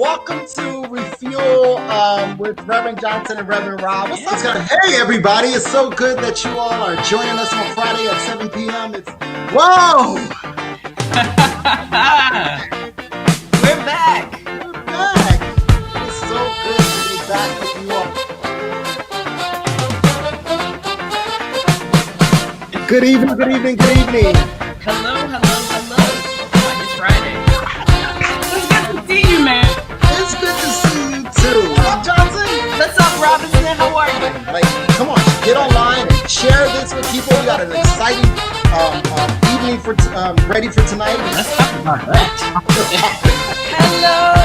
welcome to Refuel with Reverend Johnson and Reverend Rob. What's up? Hey, everybody. It's so good that you all are joining us on Friday at 7 p.m. Whoa! We're back. We're back. It's so good to be back with you all. Good evening, good evening, good evening. Hello. It's Friday. It's good to see you, man. It's good to see you too. What's up, Johnson? What's up, Robinson? How are you? Like, come on, get online and share this with people. We got an exciting evening for ready for tonight. Let's talk about that. Hello.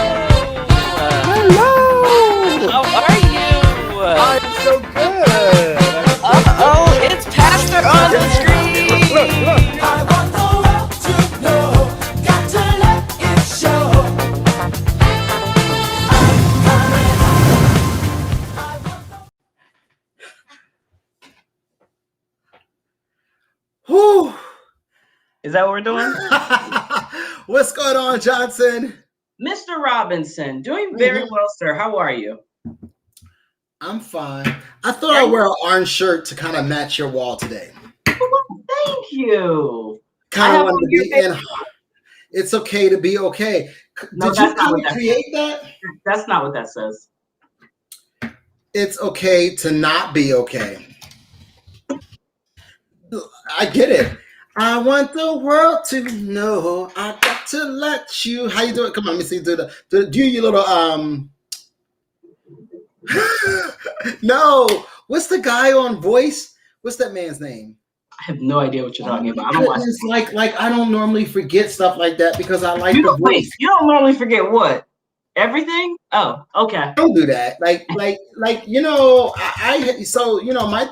How are you? I'm so good. It's Pastor on the street. Look. I want the world to know, got to let it show. Whew. Is that what we're doing? What's going on, Johnson? Mr. Robinson, doing very well, sir. How are you? I'm fine. I thought I'd wear an orange shirt to kind of match your wall today. Thank you. Kind of wanted to be in. It's okay to be okay. No, Did you create that? That's not what that says. It's okay to not be okay. I get it. I want the world to know. I got to let you. How you doing? Come on, let me see. Do your little No. What's the guy on Voice? What's that man's name? I have no idea what you're talking about. I don't watch. It's like I don't normally forget stuff like that because I like You the don't, voice. wait, you don't normally forget what? Everything? Oh, okay. Don't do that. Like my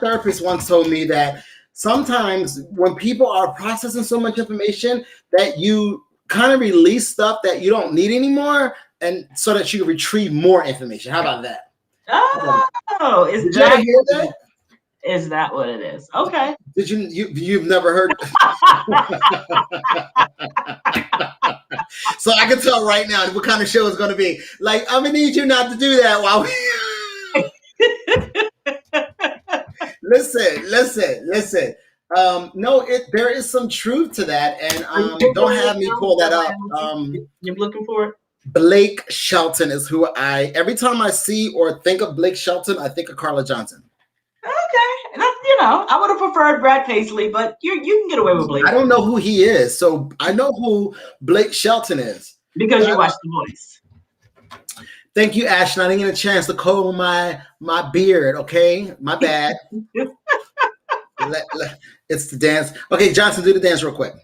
therapist once told me that sometimes when people are processing so much information that you kind of release stuff that you don't need anymore, and so that you can retrieve more information. How about that? Oh, is that what it is? Okay. Did you've never heard? So I can tell right now what kind of show it's going to be. Like, I'm gonna need you not to do that while we. Listen. No, there is some truth to that, and don't have me pull that up. You're looking for it? Blake Shelton is who every time I see or think of Blake Shelton, I think of Carla Johnson. Okay, I would have preferred Brad Paisley, but you can get away with Blake. I don't know who he is, so I know who Blake Shelton is because you watched The Voice. Thank you, Ashton. I didn't get a chance to comb my beard. Okay, my bad. It's the dance. Okay, Johnson, do the dance real quick.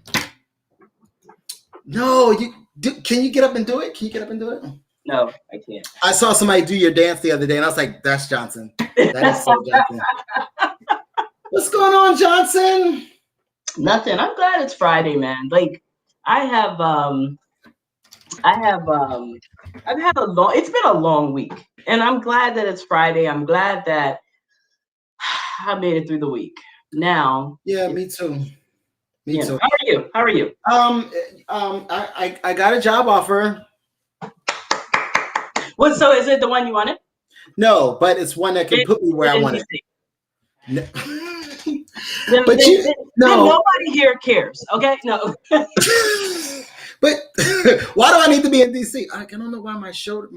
No, can you get up and do it? Can you get up and do it? No, I can't. I saw somebody do your dance the other day, and I was like, "That's Johnson. That is so Johnson." What's going on, Johnson? Nothing. I'm glad it's Friday, man. Like, I've had it's been a long week, and I'm glad that it's Friday. I'm glad that I made it through the week. Now, yeah, me too. Me too. How are you? I got a job offer. What? So is it the one you wanted? No, but it's one that can put me where I want it. No. Then nobody here cares. Okay, no. But why do I need to be in DC? I don't know why my shirt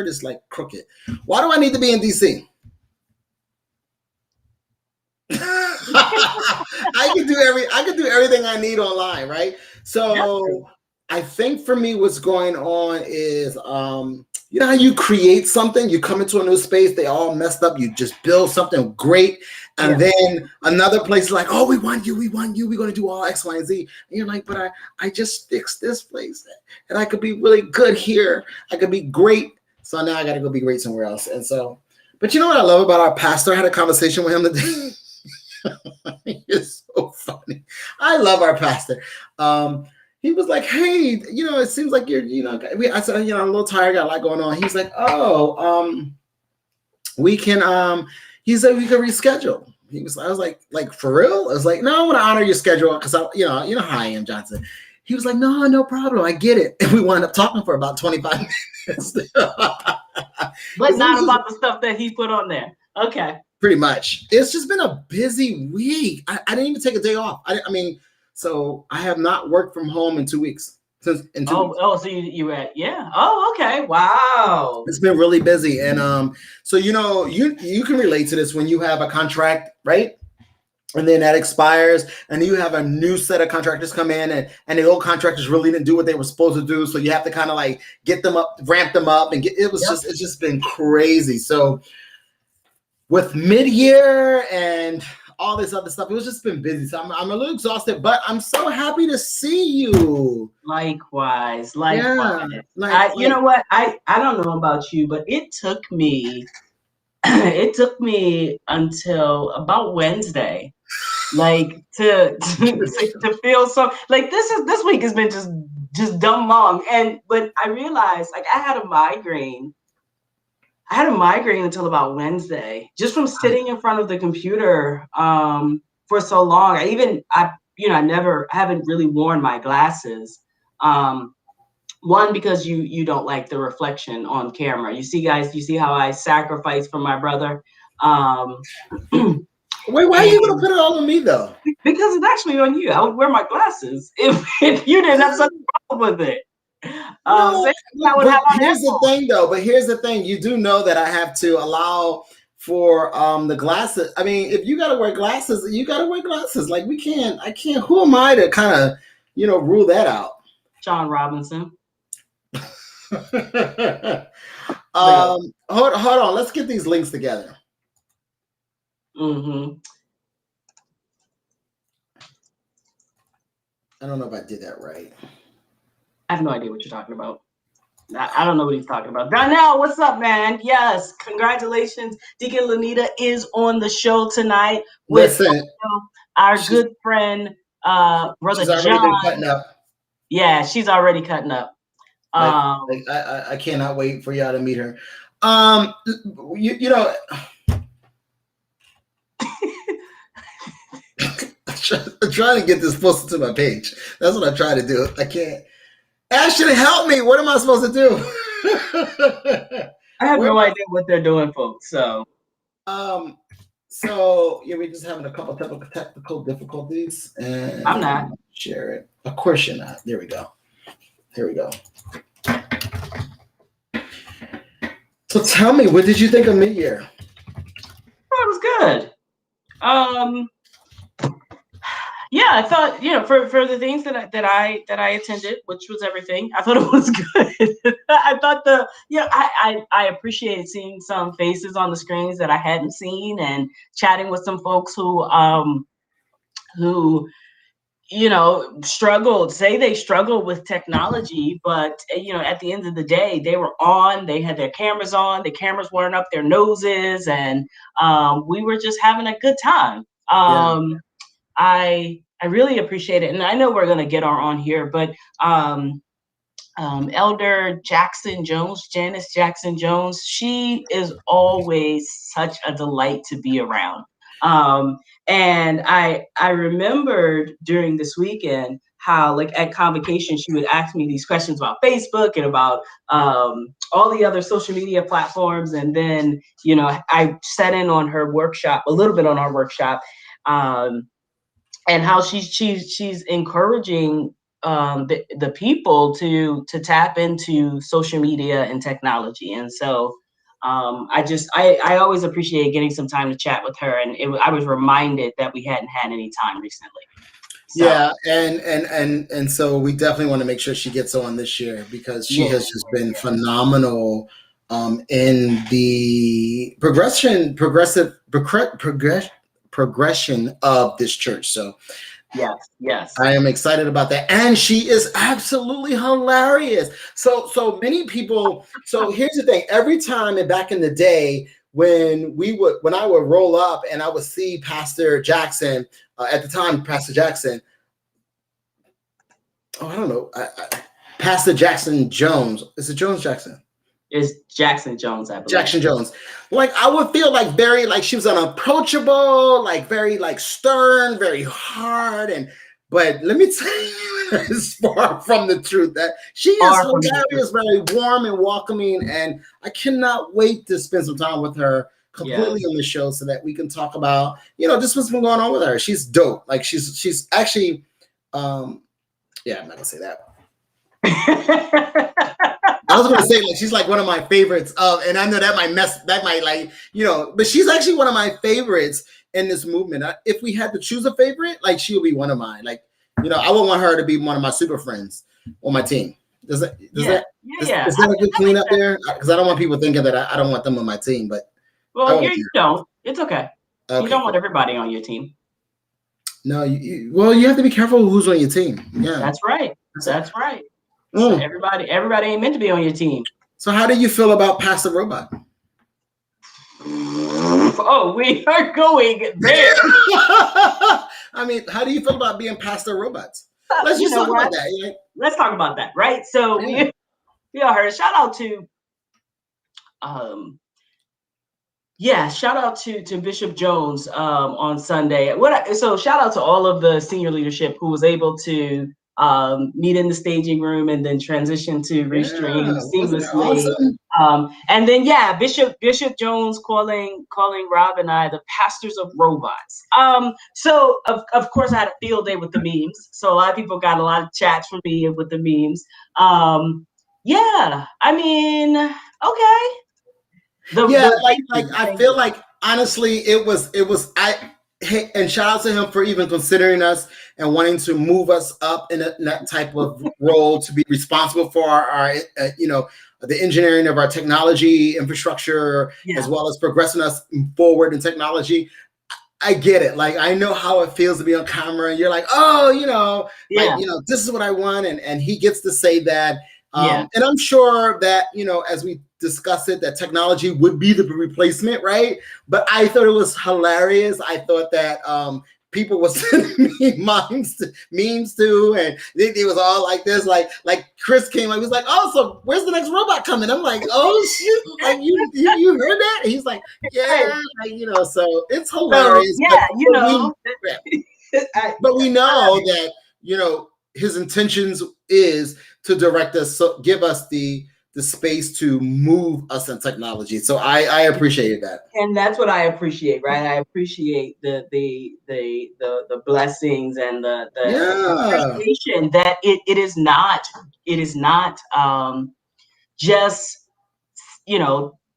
is like crooked. Why do I need to be in DC? I can do everything I need online, right? So I think for me, what's going on is, you know how you create something, you come into a new space, they all messed up, you just build something great, and then another place is like, oh, we want you, we're going to do all X, Y, and Z. And you're like, but I just fixed this place, and I could be really good here. I could be great. So now I got to go be great somewhere else. And so, but you know what I love about our pastor? I had a conversation with him today. It's so funny. I love our pastor. He was like, hey, it seems like you're, I said, I'm a little tired, got a lot going on. He's like, we can, he said we could reschedule. I was like for real? I was like, no, I want to honor your schedule because you know how I am, Johnson. He was like, no problem. I get it. And we wound up talking for about 25 minutes. But not about the stuff that he put on there. Okay. Pretty much. It's just been a busy week. I didn't even take a day off. I mean, so I have not worked from home in 2 weeks. So you were yeah. Oh, okay. Wow. It's been really busy. And so you can relate to this when you have a contract, right? And then that expires, and you have a new set of contractors come in, and the old contractors really didn't do what they were supposed to do. So you have to kind of like get them up, ramp them up, and it's just been crazy. So with mid-year and all this other stuff, it was just been busy. So I'm a little exhausted, but I'm so happy to see you. Likewise. Yeah, you know what? I don't know about you, but it took me until about Wednesday, like to feel so like this week has been just dumb long. But I realized like I had a migraine until about Wednesday, just from sitting in front of the computer for so long. I haven't really worn my glasses. One, because you don't like the reflection on camera. You see how I sacrifice for my brother. Wait, why are you gonna put it all on me though? Because it's actually on you. I would wear my glasses if you didn't have such a problem with it. But here's the thing. You do know that I have to allow for the glasses. I mean, if you gotta wear glasses, you gotta wear glasses. Like I can't. Who am I to kind of rule that out? John Robinson. Hold on. Let's get these links together. Mm-hmm. I don't know if I did that right. I have no idea what you're talking about. I don't know what he's talking about. Donnell, what's up, man? Yes, congratulations. Deacon Lanita is on the show tonight with our good friend, Brother she's already John. Been cutting up. Yeah, she's already cutting up. I cannot wait for y'all to meet her. You know. I'm trying to get this posted to my page. That's what I'm trying to do. I can't. Ashton, help me. What am I supposed to do? I have no idea what they're doing, folks. So we're just having a couple technical difficulties. And I'm not. Share it. Of course you're not. There we go. Here we go. So tell me, what did you think of mid-year? It was good. Yeah, I thought, for the things that I attended, which was everything, I thought it was good. I thought I appreciated seeing some faces on the screens that I hadn't seen, and chatting with some folks who struggled with technology, but at the end of the day, they had their cameras on, the cameras weren't up their noses, and we were just having a good time. I really appreciate it. And I know we're going to get on here, but Elder Janice Jackson Jones, she is always such a delight to be around. And I remembered during this weekend how, like, at Convocation, she would ask me these questions about Facebook and about all the other social media platforms. And then, I sat in on her workshop, a little bit on our workshop, and how she's encouraging the people to tap into social media and technology. And so I always appreciate getting some time to chat with her, and I was reminded that we hadn't had any time recently. So. Yeah, and so we definitely want to make sure she gets on this year, because she has just been phenomenal in the progression of this church. So yes, I am excited about that, and she is absolutely hilarious. So many people. So here's the thing: every time, and back in the day, when I would roll up and I would see Pastor Jackson, at the time, Pastor Jackson. Oh, I don't know. Pastor Jackson Jones. Is it Jones Jackson? It's Jackson Jones, I believe. Jackson Jones. Like, I would feel like very, like, she was unapproachable, like very, like, stern, very hard. But let me tell you, it's far from the truth. That she is Far from the hilarious, very warm and welcoming, and I cannot wait to spend some time with her completely Yes. on the show so that we can talk about, just what's been going on with her. She's dope. Like she's actually, yeah, I'm not gonna say that. I was gonna say like she's like one of my favorites and I know that might like, but she's actually one of my favorites in this movement. If we had to choose a favorite, like she would be one of mine. Like, I would want her to be one of my super friends on my team. Is that a good cleanup there? Because I don't want people thinking that I don't want them on my team, but you don't. It's okay. Okay. You don't want everybody on your team. No, you have to be careful who's on your team. Yeah, that's right. That's right. So everybody ain't meant to be on your team. So how do you feel about Pastor Robot? Oh, we are going there. I mean, how do you feel about being Pastor Robots? Let's just talk about that. Yeah. Let's talk about that, right? So we all heard. Shout out to shout out to Bishop Jones on Sunday. So shout out to all of the senior leadership who was able to meet in the staging room and then transition to restream seamlessly. Awesome? And then Bishop Jones calling Rob and I the pastors of robots. So of course I had a field day with the memes. So a lot of people got a lot of chats from me with the memes. I mean, okay. I feel like honestly it was and shout out to him for even considering us and wanting to move us up in that type of role to be responsible for our the engineering of our technology infrastructure, as well as progressing us forward in technology. I get it. Like, I know how it feels to be on camera and you're like, this is what I want. And he gets to say that. And I'm sure that, as we discuss it, that technology would be the replacement, right? But I thought it was hilarious. I thought that people were sending me memes too, and it was all like this, like Chris came, he was like, "Oh, so where's the next robot coming?" I'm like, "Oh shit!" Like you heard that? And he's like, "Yeah," so it's hilarious. But we know that his intentions is to direct us, so give us the space to move us in technology. So I appreciated that. And that's what I appreciate, right? I appreciate the blessings and the appreciation that it is not just,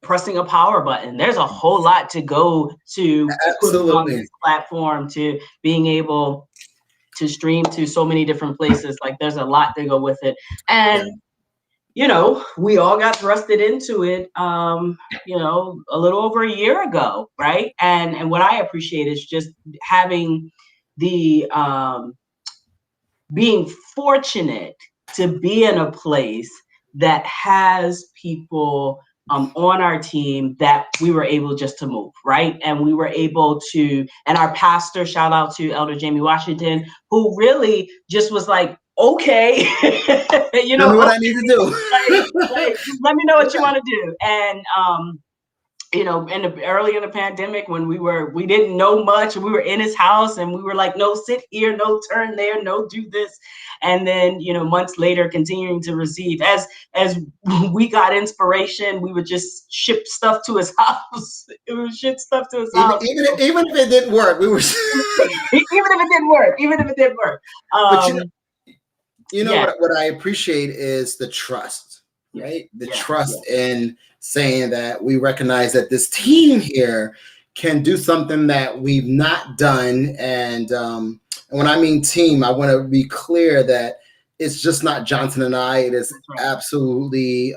pressing a power button. There's a whole lot to go to put on this platform, to being able to stream to so many different places. Like, there's a lot to go with it. And we all got thrusted into it, a little over a year ago, right? And what I appreciate is just having the being fortunate to be in a place that has people on our team that we were able just to move, right? And we were able to, and our pastor, shout out to Elder Jamie Washington, who really just was like, okay, tell me what I need to do. Let me know what you want to do. And early in the pandemic, when we didn't know much, we were in his house and we were like, no, sit here, no, turn there, no, do this. And then, months later, continuing to receive, as we got inspiration, we would just ship stuff to his house. It would ship stuff to his house. Even if it didn't work, we were. Even if it didn't work. What I appreciate is the trust, right? The trust in saying that we recognize that this team here can do something that we've not done. And when I mean team, I want to be clear that it's just not Johnson and I. It is absolutely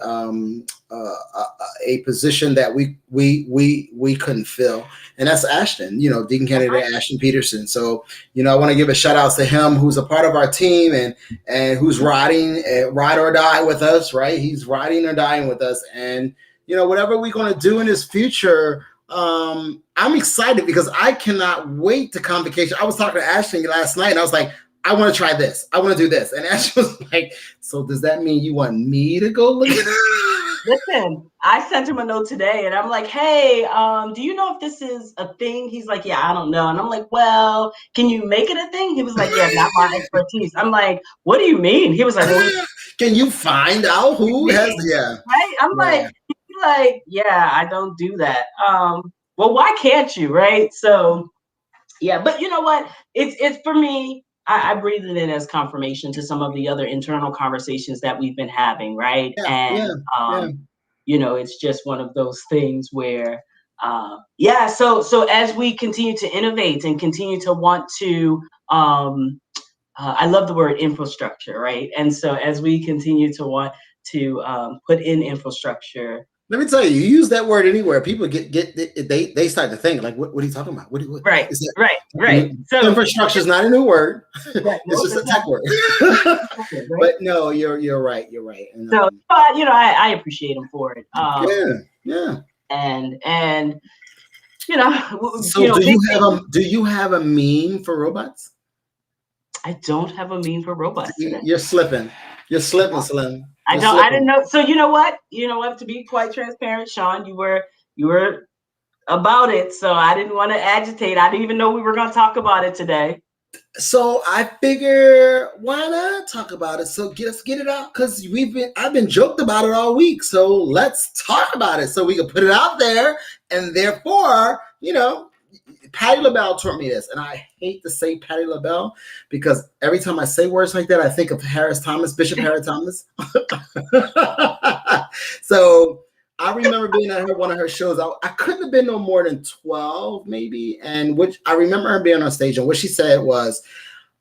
a position that we couldn't fill, and that's Ashton. Deacon candidate Ashton Peterson. So I want to give a shout out to him, who's a part of our team and who's riding ride or die with us. Right, he's riding or dying with us, and whatever we're going to do in his future. I'm excited because I cannot wait to convocation. I was talking to Ashton last night, and I was like, I want to try this. I want to do this. And Ashton was like, so does that mean you want me to go look at it? Listen, I sent him a note today and I'm like, hey, do you know if this is a thing? He's like, yeah, I don't know. And I'm like, well, can you make it a thing? He was like, yeah, not my expertise. I'm like, what do you mean? He was like, well, can you find out who has? Yeah, right? I'm like, yeah, I don't do that. Well, why can't you, right? So yeah, but you know what? It's for me. I breathe it in as confirmation to some of the other internal conversations that we've been having, right? yeah, And yeah, yeah. it's just one of those things where, yeah. So as we continue to innovate and continue to want to, I love the word infrastructure, right? And so as we continue to want to put in infrastructure. Let me tell you, you use that word anywhere, people they start to think like, what are you talking about? What Right, is that? right. So infrastructure is not a new word; right, it's just a tech word. right? But no, you're right. You're right. And, So, but I appreciate him for it. yeah. And So do you have a meme for robots? I don't have a meme for robots today. You're slipping. You're slipping, Slim. I didn't know. So you know what? To be quite transparent, Sean, you were about it. So I didn't want to agitate. I didn't even know we were going to talk about it today. So I figure why not talk about it? So let's get it out because I've been joked about it all week. So let's talk about it so we can put it out there. And therefore, Patti LaBelle taught me this, and I hate to say Patti LaBelle because every time I say words like that, I think of Bishop Harris Thomas. So I remember being at one of her shows. I couldn't have been no more than 12, maybe. And which I remember her being on stage, and what she said was,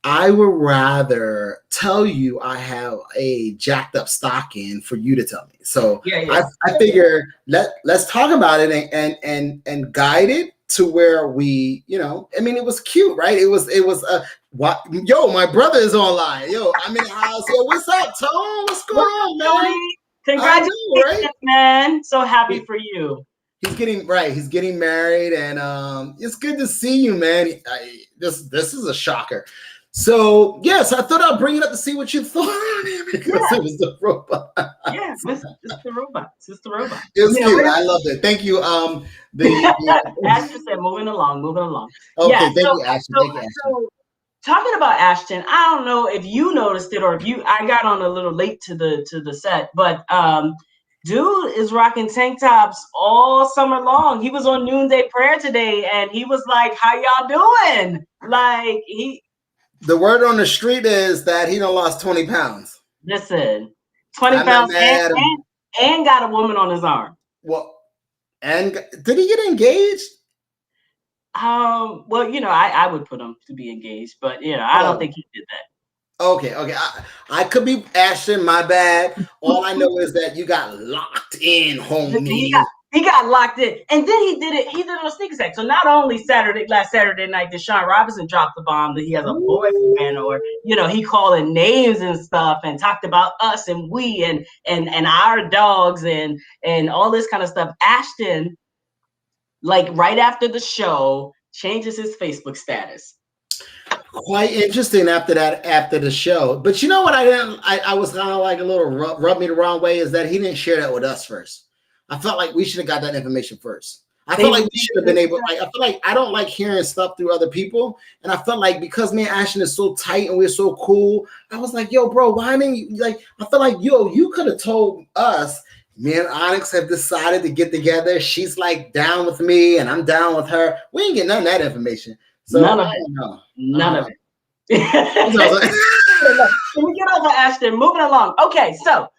I would rather tell you I have a jacked up stocking for you to tell me. So yeah. I figure let's talk about it and guide it to where we, it was cute, right? It was yo, my brother is online. Yo, I'm in the house. Yo, what's up, Tone? What's going on, man? Congratulations, man. So happy for you. He's getting married, and it's good to see you, man. This is a shocker. So yes, I thought I'd bring it up to see what you thought because it was the robot. Yeah, it's the robot. It's the robot. It was cute. I loved it. Thank you. Ashton said, moving along. Okay, thank you, Ashton. So, talking about Ashton, I don't know if you noticed it or I got on a little late to the set, but dude is rocking tank tops all summer long. He was on Noonday Prayer today, and he was like, "How y'all doing?" Like the word on the street is that he done lost 20 pounds. Listen, 20 pounds and got a woman on his arm. Well, and did he get engaged? Well, I would put him to be engaged, but I don't think he did that. Okay. I could be Ashton, my bad. All I know is that you got locked in, homie. He got locked in, and then he did it on a sneak attack. So not only last Saturday night, Deshaun Robinson dropped the bomb that he has a boyfriend, or he calling names and stuff, and talked about us and we and our dogs and all this kind of stuff. Ashton, like right after the show, changes his Facebook status. Quite interesting after the show. But you know what I was kind of like a little rub me the wrong way is that he didn't share that with us first. I felt like we should have got that information first. I felt like we should have been able, I feel like I don't like hearing stuff through other people. And I felt like because me and Ashton is so tight and we're so cool, I was like, yo, bro, why didn't you, I feel like, yo, you could have told us, me and Onyx have decided to get together. She's like down with me and I'm down with her. We ain't getting none of that information. So none of it. Can we get over Ashton? Moving along. Okay, so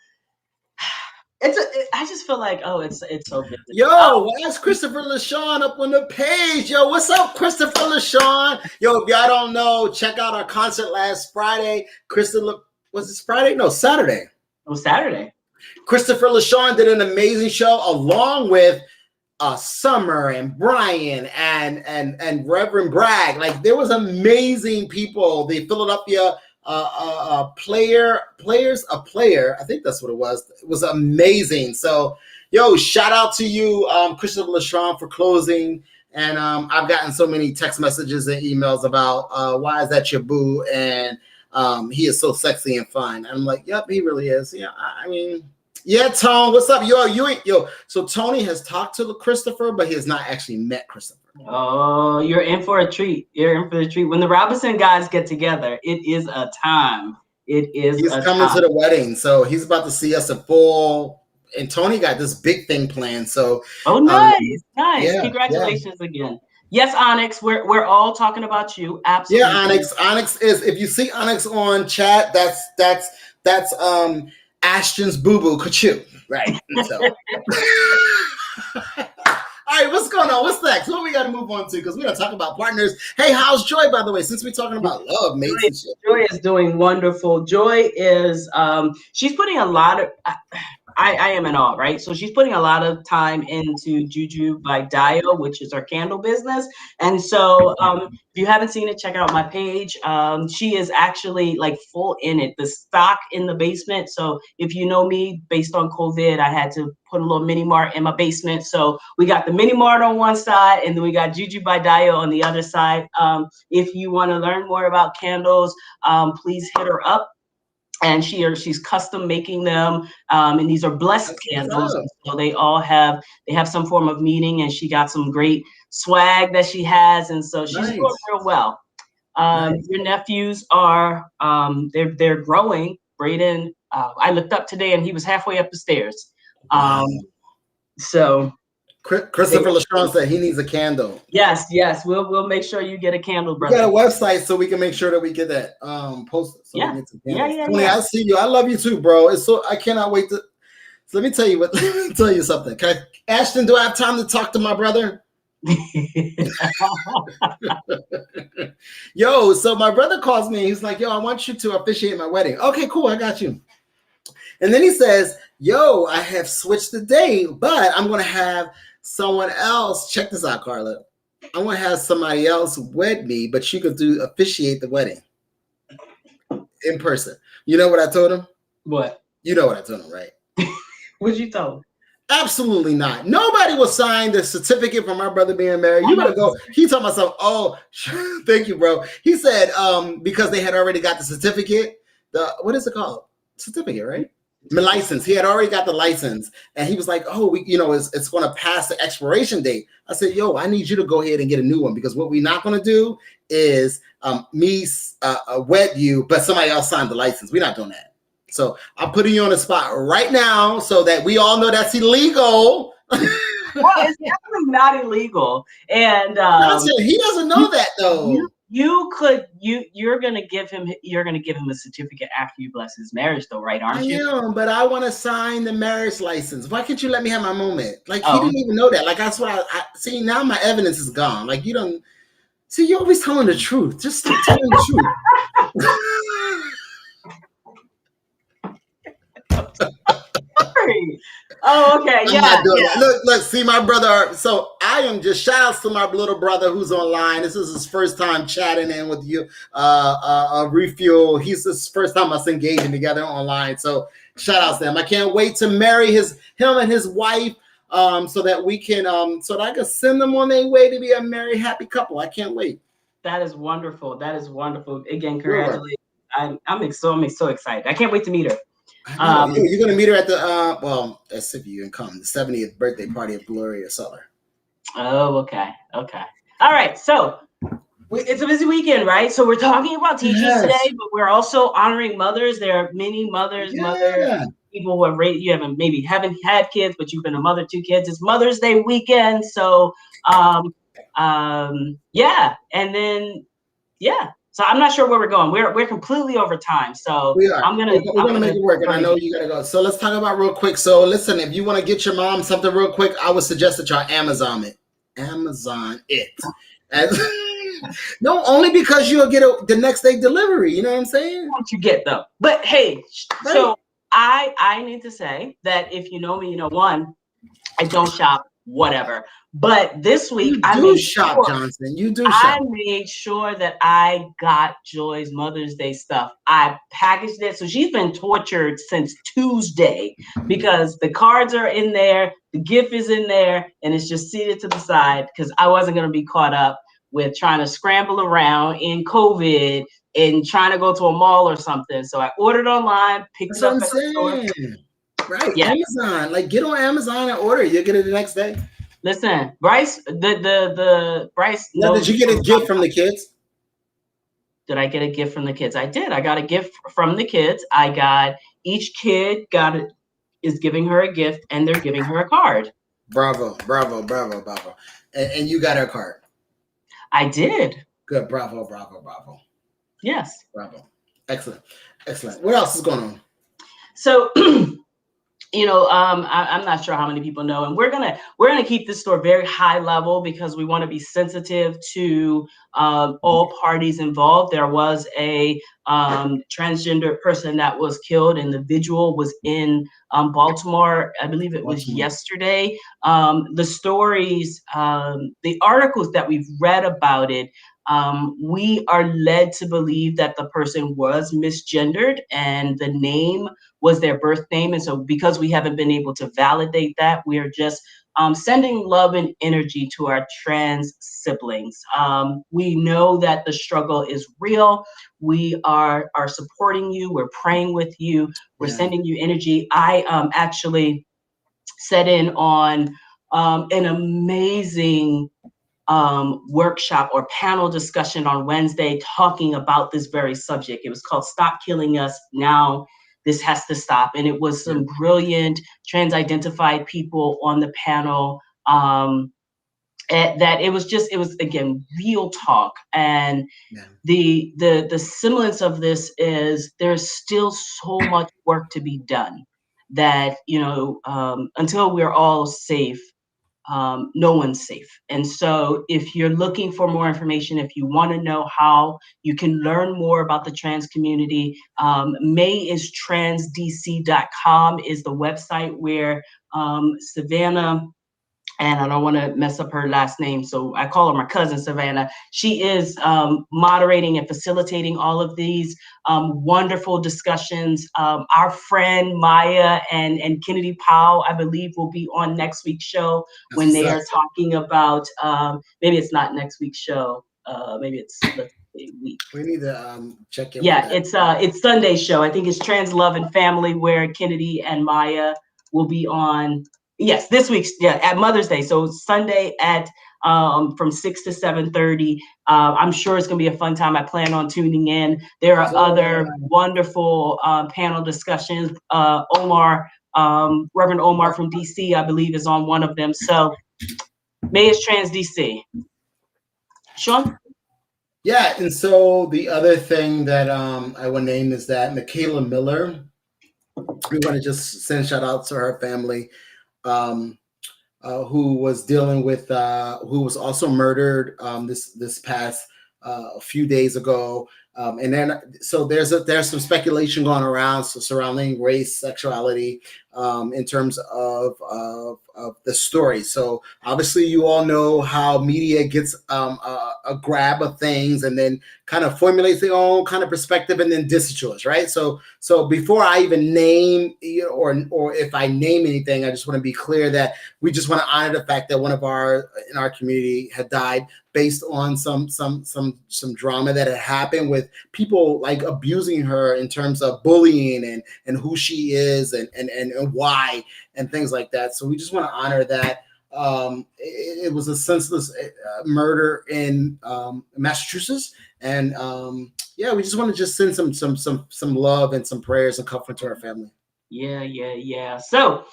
I just feel like it's so good. Yo, why is Christopher LaShawn up on the page? Yo, what's up, Christopher LaShawn? Yo, if y'all don't know, check out our concert last Friday. Was this Friday? No, Saturday. Oh, Saturday. Christopher LaShawn did an amazing show along with Summer and Brian and Reverend Bragg. Like there was amazing people. The Philadelphia player. I think that's what it was. It was amazing. So, yo, shout out to you, Christopher LaShawn, for closing. And I've gotten so many text messages and emails about why is that your boo? And he is so sexy and fun. And I'm like, yep, he really is. Yeah, I mean, Yeah, Tone, what's up? You ain't So Tony has talked to Christopher, but he has not actually met Christopher. Oh, you're in for a treat. You're in for a treat. When the Robinson guys get together, it is a time. He's coming to the wedding, so he's about to see us in full. And Tony got this big thing planned. So, nice. Yeah, Congratulations again. Yes, Onyx, we're all talking about you. Absolutely. Yeah, Onyx. Onyx is, if you see Onyx on chat, that's Ashton's boo boo Kachu, right? So. All right, what's going on? What's next? What we got to move on to? Because we're going to talk about partners. Hey, how's Joy, by the way? Since we're talking about love, mates and shit. Joy is doing wonderful. Joy is, she's putting a lot of, I am in awe, right? So she's putting a lot of time into Juju by Dio, which is our candle business. And so if you haven't seen it, check out my page. She is actually like full in it. The stock in the basement. So if you know me, based on COVID, I had to put a little mini mart in my basement. So we got the mini mart on one side, and then we got Juju by Dio on the other side. If you want to learn more about candles, please hit her up. And she's custom making them, and these are blessed candles. So they have some form of meaning, and she got some great swag that she has, and so she's doing real well. Your nephews are they're growing. Braden, I looked up today, and he was halfway up the stairs. So Christopher LaShawn said he needs a candle. Yes, we'll make sure you get a candle, brother. We got a website so we can make sure that we get that posted. So we get some candles. Tony, I see you. I love you too, bro. It's so I cannot wait to. So let me tell you let me tell you something. Ashton, do I have time to talk to my brother? Yo, so my brother calls me. He's like, yo, I want you to officiate my wedding. Okay, cool. I got you. And then he says, yo, I have switched the date, but I'm going to have someone else. Check this out, Carla. I want to have somebody else wed me, but you could officiate the wedding in person. You know what I told him? What? You know what I told him, right? What'd you tell him? Absolutely not. Nobody will sign the certificate for my brother being married. You better go. He told myself, oh, thank you, bro. He said, because they had already got the certificate, what is it called? Certificate, right? The license. He had already got the license, and he was like, "Oh, it's going to pass the expiration date." I said, "Yo, I need you to go ahead and get a new one because what we're not going to do is me wed you, but somebody else signed the license. We're not doing that." So I'm putting you on the spot right now so that we all know that's illegal. Well, it's definitely not illegal, and he doesn't know that though. You're gonna give him a certificate after you bless his marriage, though, right? Aren't you? I am, but I want to sign the marriage license. Why can't you let me have my moment? Like he didn't even know that. Like that's what I see. Now my evidence is gone. Like you don't see. You're always telling the truth. Just stop telling the truth. Oh, okay. Yeah. Look, see my brother. So I am just shout outs to my little brother who's online. This is his first time chatting in with you. Refuel. He's his first time us engaging together online. So shout outs to him. I can't wait to marry him and his wife. So that we can so that I can send them on their way to be a married, happy couple. I can't wait. That is wonderful. Again, congratulations. I'm so excited. I can't wait to meet her. You're gonna meet her at the that's if you can come, the 70th birthday party of Gloria Suller. Oh, okay. All right, so it's a busy weekend, right? So we're talking about teachers today, but we're also honoring mothers. There are many mothers, people who haven't had kids, but you've been a mother to kids. It's Mother's Day weekend, so and then So I'm not sure where we're going. We're completely over time. So we are. We're gonna make it work, and I know you gotta go. So let's talk about real quick. So listen, if you want to get your mom something real quick, I would suggest that y'all Amazon it. No, only because you'll get the next day delivery. You know what I'm saying? What you get though. But hey, so I need to say that if you know me, one, I don't shop, whatever. But this week I made sure that I got Joy's Mother's Day stuff. I packaged it. So she's been tortured since Tuesday because the cards are in there, the gift is in there, and it's just seated to the side because I wasn't going to be caught up with trying to scramble around in COVID and trying to go to a mall or something. So I ordered online, picked up at the store. Right. Yeah. Amazon. Like, get on Amazon and order. You'll get it the next day. Listen, Bryce, the Bryce Now, did knows. you get a gift from the kids? Did I get a gift from the kids? I did. I got a gift from the kids. I got each kid is giving her a gift, and they're giving her a card. Bravo. And you got her card. I did. Good. Bravo. Yes. Bravo. Excellent. What else is going on? So, I'm not sure how many people know, and we're gonna keep this story very high level because we want to be sensitive to all parties involved. There was a transgender person that was killed, and the visual was in Baltimore. I believe it was yesterday. The stories, the articles that we've read about it. We are led to believe that the person was misgendered and the name was their birth name. And so because we haven't been able to validate that, we are just sending love and energy to our trans siblings. We know that the struggle is real. We are supporting you. We're praying with you. We're sending you energy. I actually set in on an amazing workshop or panel discussion on Wednesday talking about this very subject. It was called Stop Killing Us Now. This has to stop. And it was some brilliant trans-identified people on the panel. That it was again real talk. And the semblance of this is there's still so much work to be done that until we're all safe, no one's safe. And so if you're looking for more information, if you want to know how you can learn more about the trans community, mayIsTransDC.com is the website where Savannah, and I don't want to mess up her last name, so I call her my cousin Savannah. She is moderating and facilitating all of these wonderful discussions. Our friend Maya and Kennedy Powell, I believe, will be on next week's show when they are talking about, maybe it's not next week's show, maybe it's, let's see, week. We need to check in. Yeah, it's Sunday's show. I think it's Trans Love and Family, where Kennedy and Maya will be on. Yes, this week's at Mother's Day. So Sunday at from 6 to 7:30. I'm sure it's gonna be a fun time. I plan on tuning in. There are other wonderful panel discussions. Omar, Reverend Omar from DC, I believe, is on one of them. So May is Trans DC. Sean? Yeah, and so the other thing that I will name is that Michaela Miller. We want to just send shout out to her family. Who was dealing with who was also murdered this past a few days ago, and then so there's some speculation going around surrounding race, sexuality, in terms of the story. So obviously you all know how media gets a grab of things and then kind of formulates their own kind of perspective and then distorts, right? So before I even name or if I name anything, I just want to be clear that we just want to honor the fact that one of in our community had died based on some drama that had happened with people like abusing her in terms of bullying and who she is and why and things like that. So we just want to honor that. It was a senseless murder in Massachusetts, and we just want to just send some love and some prayers and comfort to our family. Yeah. So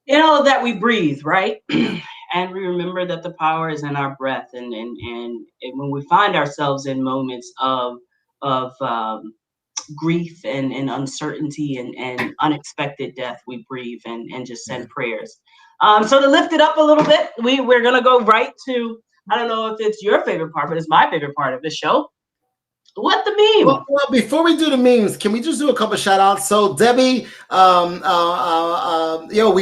in all of that, we breathe, right? And we remember that the power is in our breath, and when we find ourselves in moments of grief and uncertainty and unexpected death, we breathe and just send prayers. So to lift it up a little bit, we're gonna go right to, I don't know if it's your favorite part, but it's my favorite part of the show. What the meme? Well, before we do the memes, can we just do a couple shout outs? So Debbie, we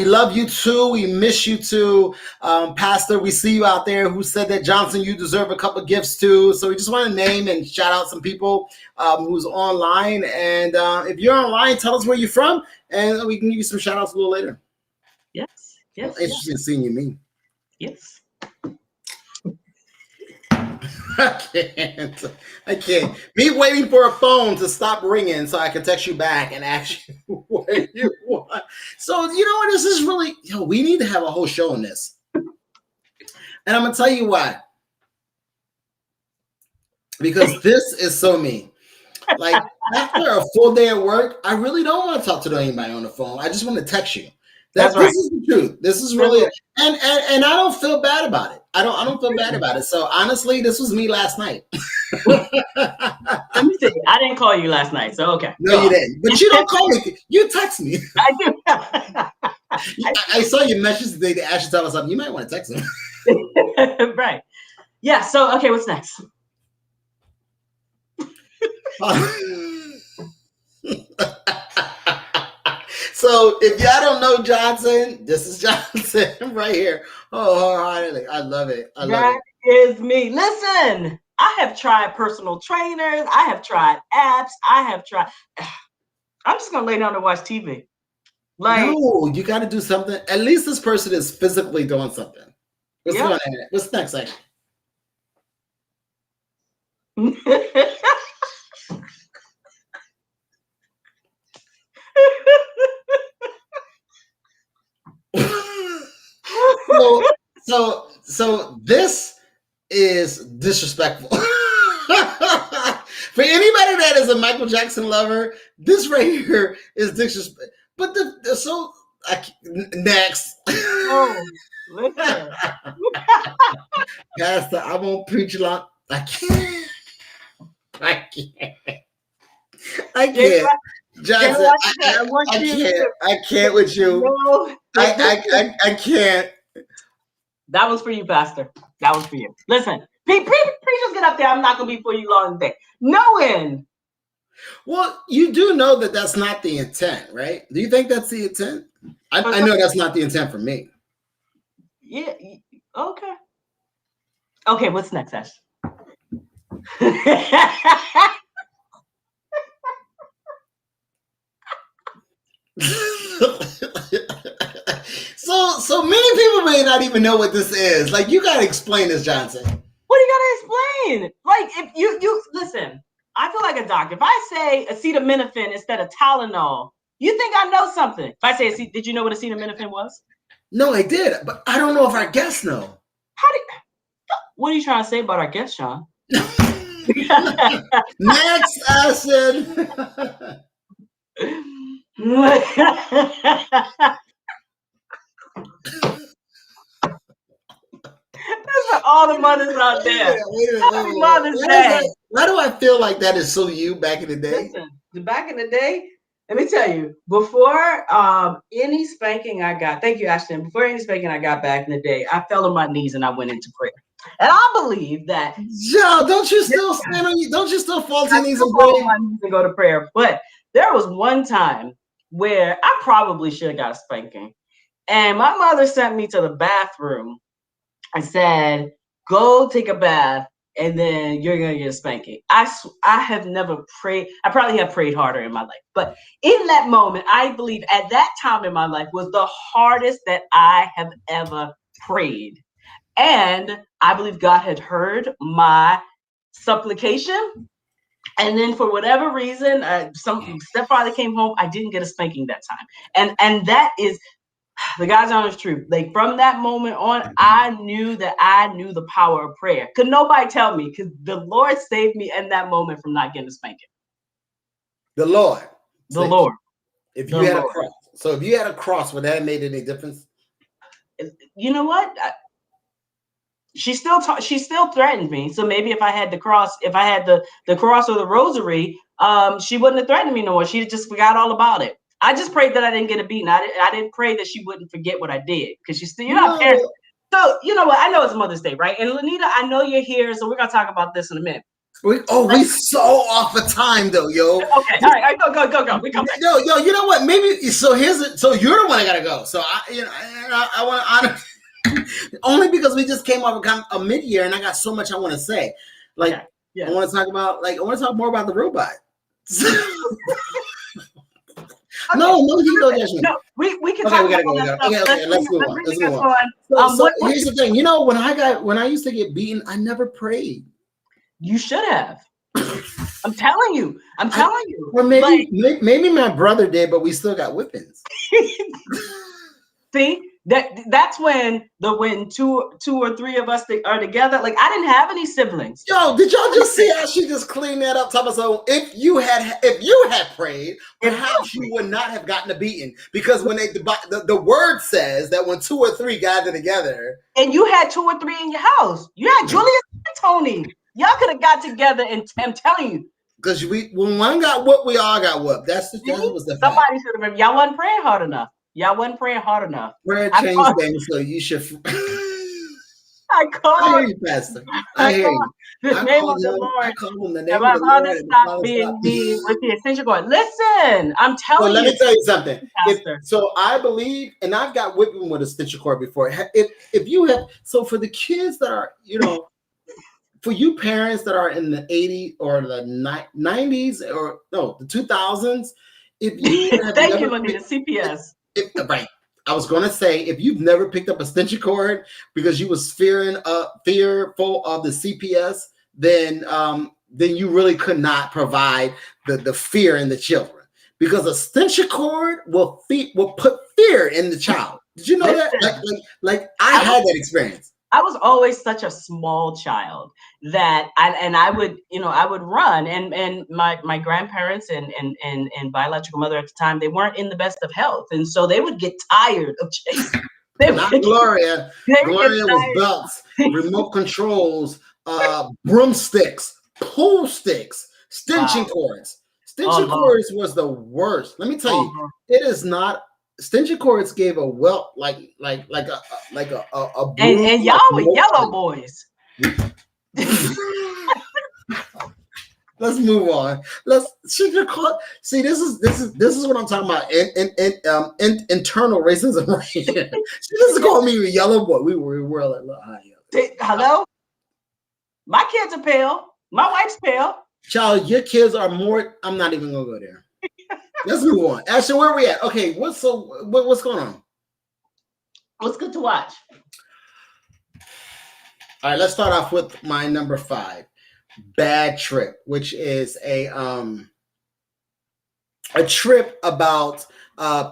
love you too. We miss you too. Pastor, we see you out there who said that Johnson, you deserve a couple gifts too. So we just want to name and shout out some people who's online. And if you're online, tell us where you're from and we can give you some shout outs a little later. Yes. Interesting seeing you meme. Yes. I can't. Me waiting for a phone to stop ringing so I can text you back and ask you what you want. So you know what? This is really, we need to have a whole show on this. And I'm gonna tell you why. Because this is so me. Like after a full day at work, I really don't want to talk to anybody on the phone. I just want to text you. That's right. This is the truth. This is really, and I don't feel bad about it. I don't feel bad about it. So honestly, this was me last night. Let me see. I didn't call you last night, so okay. No, you didn't. But you don't call me. You text me. I do. I saw your message today to Ashley tell us something. You might want to text him. Right. Yeah. So okay, what's next? So if y'all don't know Johnson, this is Johnson right here. Oh, wholeheartedly. I love it. I love That it. is me. Listen, I have tried personal trainers. I have tried apps. I have tried. I'm just gonna lay down and watch TV. Like, No, you got to do something. At least this person is physically doing something. What's Yeah. going on? What's next? Like, so this is disrespectful. For anybody that is a Michael Jackson lover, this right here is disrespect. But next. Oh, listen. Pastor, I won't preach a lot. I can't. Johnson, I can't with you. No, I can't. that was for you, Pastor. That was for you. Listen, preachers get up there. I'm not gonna be for you long today. Knowing. Well, you do know that that's not the intent, right? Do you think that's the intent? I know that's not the intent for me. Yeah. Okay. Okay. What's next, Ash? So many people may not even know what this is. Like, you gotta explain this, Johnson. What do you gotta explain? Like, if you listen, I feel like a doctor. If I say acetaminophen instead of Tylenol, you think I know something. If I say, did you know what acetaminophen was? No, I did, but I don't know if our guests know. What are you trying to say about our guest, Sean? Next, Ashton. That's for all the mothers out there. Happy Mother's Day. Why do I feel like that is so you back in the day? Listen, back in the day, let me tell you, before any spanking I got, thank you, Ashton. Before any spanking I got back in the day, I fell on my knees and I went into prayer. And I believe that. Joe, don't you still stand on you? Don't you still fall to your knees and pray? My knees and go to prayer. But there was one time where I probably should have got a spanking. And my mother sent me to the bathroom. I said, go take a bath and then you're going to get a spanking. I have never prayed. I probably have prayed harder in my life. But in that moment, I believe at that time in my life was the hardest that I have ever prayed. And I believe God had heard my supplication. And then for whatever reason, some stepfather came home. I didn't get a spanking that time. And that is the God's honest truth. Like from that moment on, I knew the power of prayer. Could nobody tell me? Because the Lord saved me in that moment from not getting a spanking. The Lord. The Lord. If you had a cross. So if you had a cross, would that have made any difference? You know what? She still threatened me. So maybe if I had the cross, the cross or the rosary, she wouldn't have threatened me no more. She just forgot all about it. I just prayed that I didn't get a beating. I didn't pray that she wouldn't forget what I did because she's still, parents. So you know what? I know it's Mother's Day, right? And Lanita, I know you're here, so we're gonna talk about this in a minute. We so off of time though, yo. Okay, all right, go. We come back. Yo, you know what? Maybe so. So you're the one that gotta go. So I want to honor. Only because we just came off a mid-year and I got so much I want to say. Like, I want to talk about, more about the robot. No, no, we can talk about that stuff. Okay, let's move on. So here's the thing. When I used to get beaten, I never prayed. You should have. I'm telling you. Or maybe my brother did, but we still got whippings. See, that's when two or three of us are together. Like, I didn't have any siblings. Yo, did y'all just see how she just cleaned that up? So if you had prayed, perhaps you would not have gotten a beating, because when the word says that when 2 or 3 gather together, and you had 2 or 3 in your house, you had Julius and Tony. Y'all could have got together, and I'm telling you, because when one got whooped, we all got whooped. That was the fact. Somebody should have been. Y'all wasn't praying hard enough. Prayer changed things, so you should. I hear you, Pastor. I hear you. The name of the Lord. I call him the name of the Lord. Stop being mean with the extension cord. Listen, I'm telling you. Let me tell you something. So I believe, and I've got whipping with a extension cord before. If you have, so for the kids that are, for you parents that are in the 80s or the 90s or no, the 2000s, if you have thank you, Lenita, CPS. Right. I was going to say, if you've never picked up a extension cord because you was fearful of the CPS, then you really could not provide the fear in the children, because a extension cord will put fear in the child. Did you know that? Like I had that experience. I was always such a small child that I would run, and my grandparents and biological mother at the time, they weren't in the best of health, and so they would get tired of chasing. Gloria was belts, remote controls, broomsticks, pool sticks, extension cords. Extension cords was the worst. Let me tell you, it is not. Extension cords gave a welt like a and y'all were yellow boys. Let's move on. See, this is what I'm talking about. Internal racism right here. She doesn't call me a yellow boy. We were like, hello. My kids are pale. My wife's pale. Child, your kids are more. I'm not even gonna go there. Let's move on. Ashley, where are we at? Okay, what's going on? What's good to watch? All right, let's start off with my number 5, Bad Trip, which is a trip about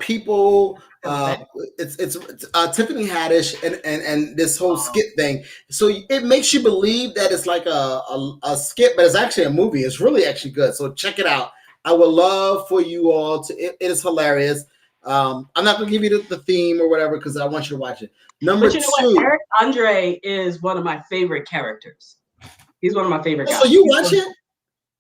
people. It's Tiffany Haddish and this whole skit thing. So it makes you believe that it's like a skit, but it's actually a movie. It's really actually good. So check it out. I would love for you all to. It is hilarious. I'm not gonna give you the theme or whatever because I want you to watch it. Number 2, what? Eric Andre is one of my favorite characters. He's one of my favorite guys. So you watch it?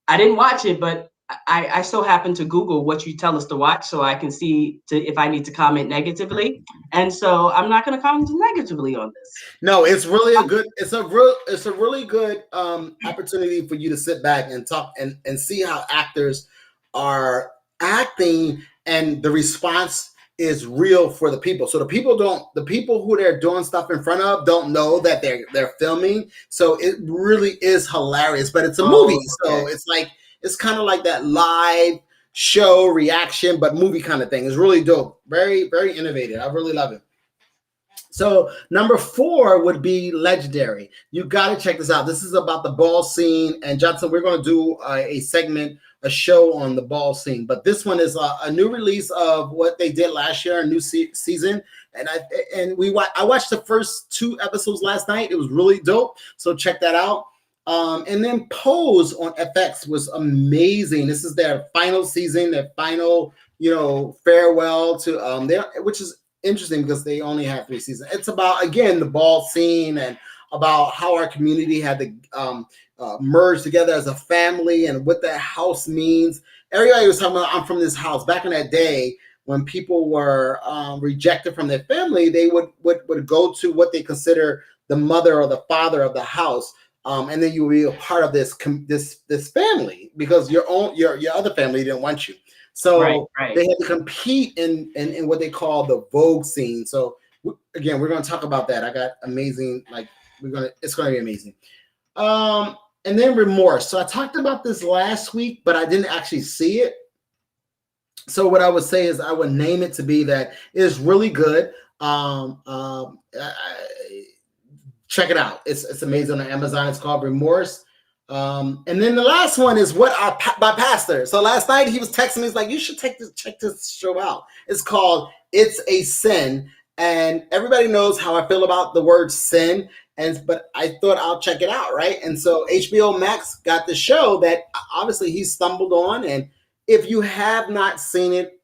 I didn't watch it, but I so happen to Google what you tell us to watch so I can see if I need to comment negatively. And so I'm not going to comment negatively on this. No, it's really it's a really good opportunity for you to sit back and talk and see how actors are acting, and the response is real for the people. So the people who they're doing stuff in front of don't know that they're filming. So it really is hilarious, but it's a movie. Okay. So it's kind of like that live show reaction, but movie kind of thing. It's really dope. Very, very innovative. I really love it. So number 4 would be Legendary. You got to check this out. This is about the ball scene. And Johnson, we're going to do a show on the ball scene. But this one is a new release of what they did last year, a new season. And I watched the first 2 episodes last night. It was really dope. So check that out. And then Pose on FX was amazing. This is their final season, their final, farewell to which is interesting because they only have 3 seasons. It's about, again, the ball scene and about how our community had to merge together as a family and what that house means. Everybody was talking about, I'm from this house. Back in that day, when people were rejected from their family, they would go to what they consider the mother or the father of the house. And then you would be a part of this family because your other family didn't want you. So right. They had to compete in what they call the Vogue scene. So again, we're going to talk about that. I got amazing, it's going to be amazing. And then Remorse. So I talked about this last week, but I didn't actually see it. So what I would say is I would name it to be that it's really good. Check it out. It's amazing on Amazon. It's called Remorse. And then the last one is what my pastor. So last night he was texting me. He's like, "You should check this show out. It's called It's a Sin." And everybody knows how I feel about the word sin. But I thought I'll check it out, right? And so HBO Max got the show that obviously he stumbled on. And if you have not seen it,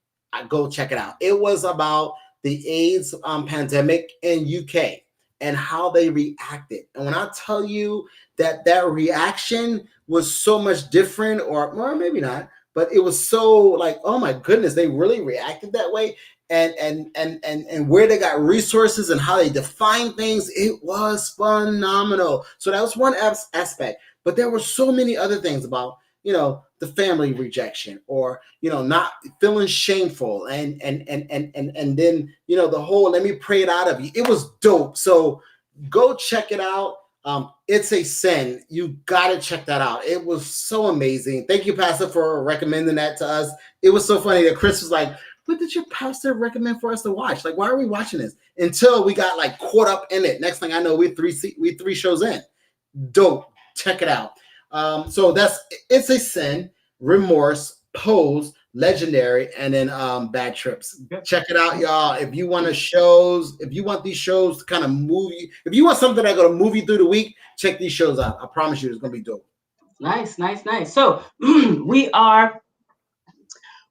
go check it out. It was about the AIDS pandemic in UK and how they reacted. And when I tell you that reaction was so much different, or maybe not, but it was so like, oh my goodness, they really reacted that way. And where they got resources and how they define things, it was phenomenal. So that was one aspect. But there were so many other things about, the family rejection, or not feeling shameful, and then the whole let me pray it out of you. It was dope. So go check it out. It's a Sin. You gotta check that out. It was so amazing. Thank you, Pastor, for recommending that to us. It was so funny that Chris was like, "What did your pastor recommend for us to watch? Like, why are we watching this?" Until we got like caught up in it. Next thing I know, we three shows in. Dope. Check it out. So that's It's a Sin, Remorse, Pose, Legendary, and then Bad Trips. Check it out, y'all. If you want these shows to kind of move you, if you want something that's gonna move you through the week, check these shows out. I promise you, it's gonna be dope. Nice. So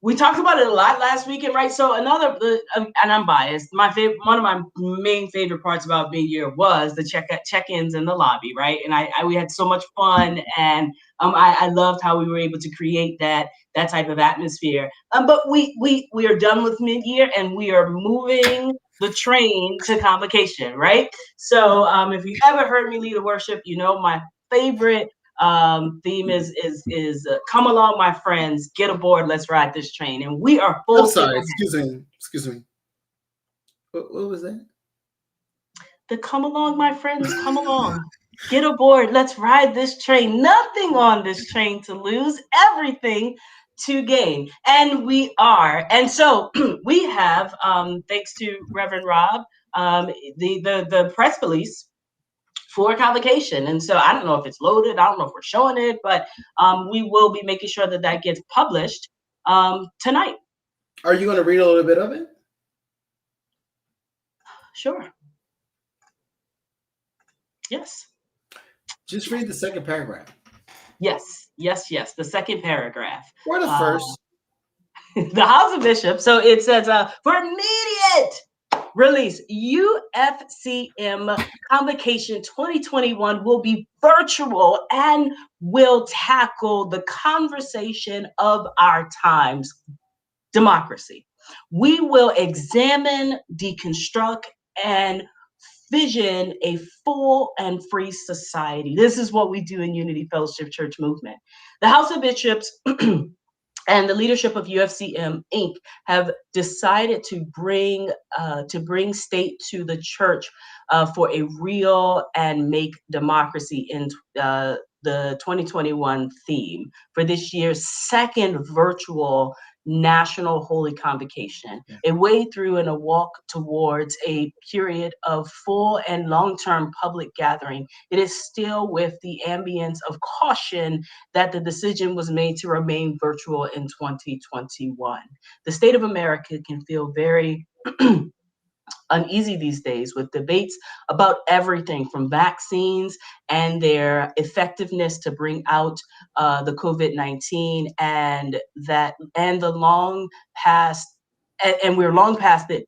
we talked about it a lot last weekend, right? So and I'm biased. One of my main favorite parts about being here was the check-ins in the lobby, right? And we had so much fun, and I loved how we were able to create that type of atmosphere. But we are done with mid-year, and we are moving the train to convocation, right? So if you ever heard me lead a worship, my favorite theme is come along, my friends, get aboard, let's ride this train. And we are full. I'm sorry, excuse me. What was that? The come along, my friends, come along. Get aboard, let's ride this train. Nothing on this train to lose, everything to gain. And we are. And so we have, thanks to Reverend Rob, the press release for convocation. And so I don't know if it's loaded. I don't know if we're showing it, but we will be making sure that gets published tonight. Are you going to read a little bit of it? Sure. Yes. Just read the second paragraph. Yes. The second paragraph. Or the first. The House of Bishops. So it says, for immediate release, UFCM Convocation 2021 will be virtual and will tackle the conversation of our times, democracy. We will examine, deconstruct, and vision a full and free society. This is what we do in Unity Fellowship Church Movement. The House of Bishops and the leadership of UFCM Inc. have decided to bring state to the church for a real and make democracy in the 2021 theme for this year's second virtual National Holy Convocation, a way through and a walk towards a period of full and long-term public gathering. It is still with the ambience of caution that the decision was made to remain virtual in 2021. The state of America can feel very uneasy these days with debates about everything from vaccines and their effectiveness to bring out the COVID-19 and the long past. And we're long past the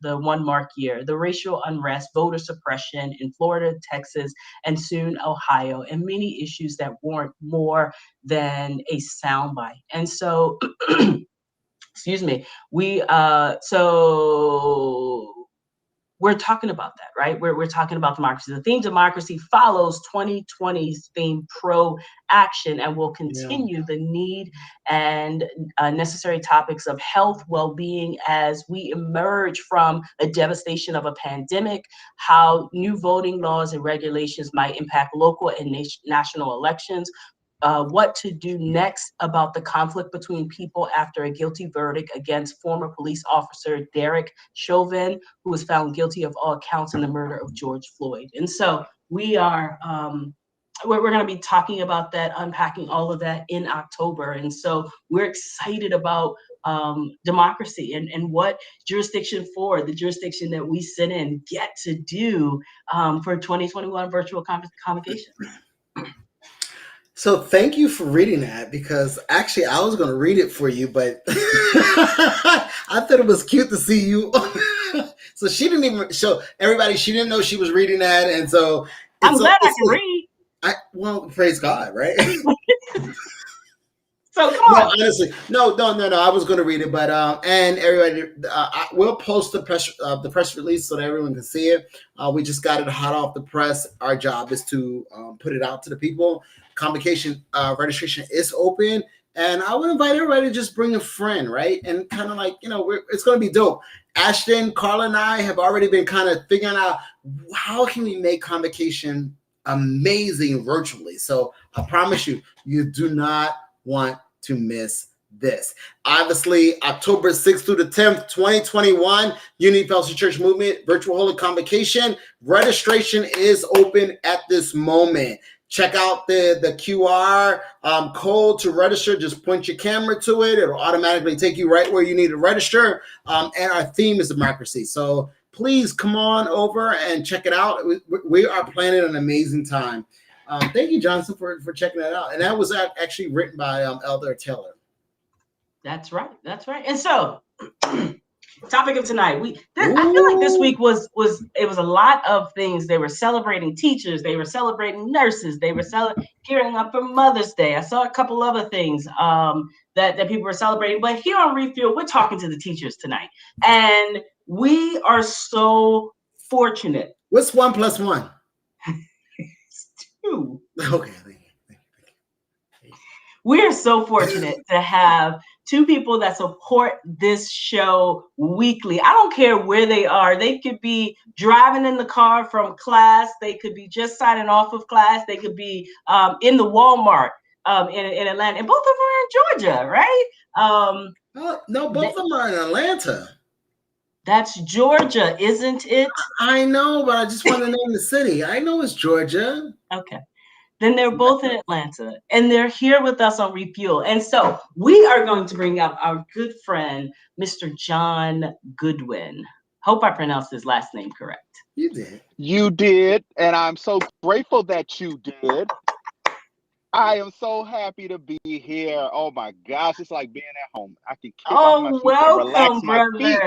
1 mark year, the racial unrest, voter suppression in Florida, Texas, and soon Ohio, and many issues that warrant more than a soundbite. And so, excuse me, we're talking about that, right? We're talking about democracy. The theme democracy follows 2020's theme pro-action and will continue the need and necessary topics of health, well-being as we emerge from a devastation of a pandemic, how new voting laws and regulations might impact local and national elections, what to do next about the conflict between people after a guilty verdict against former police officer Derek Chauvin, who was found guilty of all counts in the murder of George Floyd. And so we are we're going to be talking about that, unpacking all of that in October. And so we're excited about democracy and what jurisdiction 4, the jurisdiction that we sit in, get to do for 2021 virtual convocation. So thank you for reading that, because actually I was going to read it for you, but I thought it was cute to see you. So she didn't even show everybody. She didn't know she was reading that, and so I'm glad I can read. Well, praise God, right? So come No, on. honestly, no. I was going to read it, but and everybody, we'll post the press release so that everyone can see it. We just got it hot off the press. Our job is to put it out to the people. Convocation registration is open, and I would invite everybody to just bring a friend, right? And kind of like, it's going to be dope. Ashton, Carla, and I have already been kind of figuring out how can we make convocation amazing virtually. So I promise you, you do not want to miss this. Obviously, October 6th through the 10th, 2021, Unity Fellowship Church Movement Virtual Holy Convocation. Registration is open at this moment. Check out the QR code to register. Just point your camera to it. It'll automatically take you right where you need to register. And our theme is democracy. So please come on over and check it out. We are planning an amazing time. Thank you, Johnson, for checking that out. And that was actually written by Elder Taylor. That's right. And so, topic of tonight. I feel like this week was a lot of things. They were celebrating teachers. They were celebrating nurses. They were gearing up for Mother's Day. I saw a couple other things that people were celebrating. But here on Refuel, we're talking to the teachers tonight, and we are so fortunate. What's 1 + 1? It's 2. Okay. We are so fortunate to have 2 people that support this show weekly. I don't care where they are. They could be driving in the car from class. They could be just signing off of class. They could be in the Walmart in Atlanta. And both of them are in Georgia, right? No, both of them are in Atlanta. That's Georgia, isn't it? I know, but I just want to name the city. I know it's Georgia. Okay. Then they're both in Atlanta, and they're here with us on Refuel. And so we are going to bring out our good friend, Mr. John Goodwin. Hope I pronounced his last name correct. You did. You did, and I'm so grateful that you did. I am so happy to be here. Oh my gosh, it's like being at home. I can kick off my feet and relax my feet.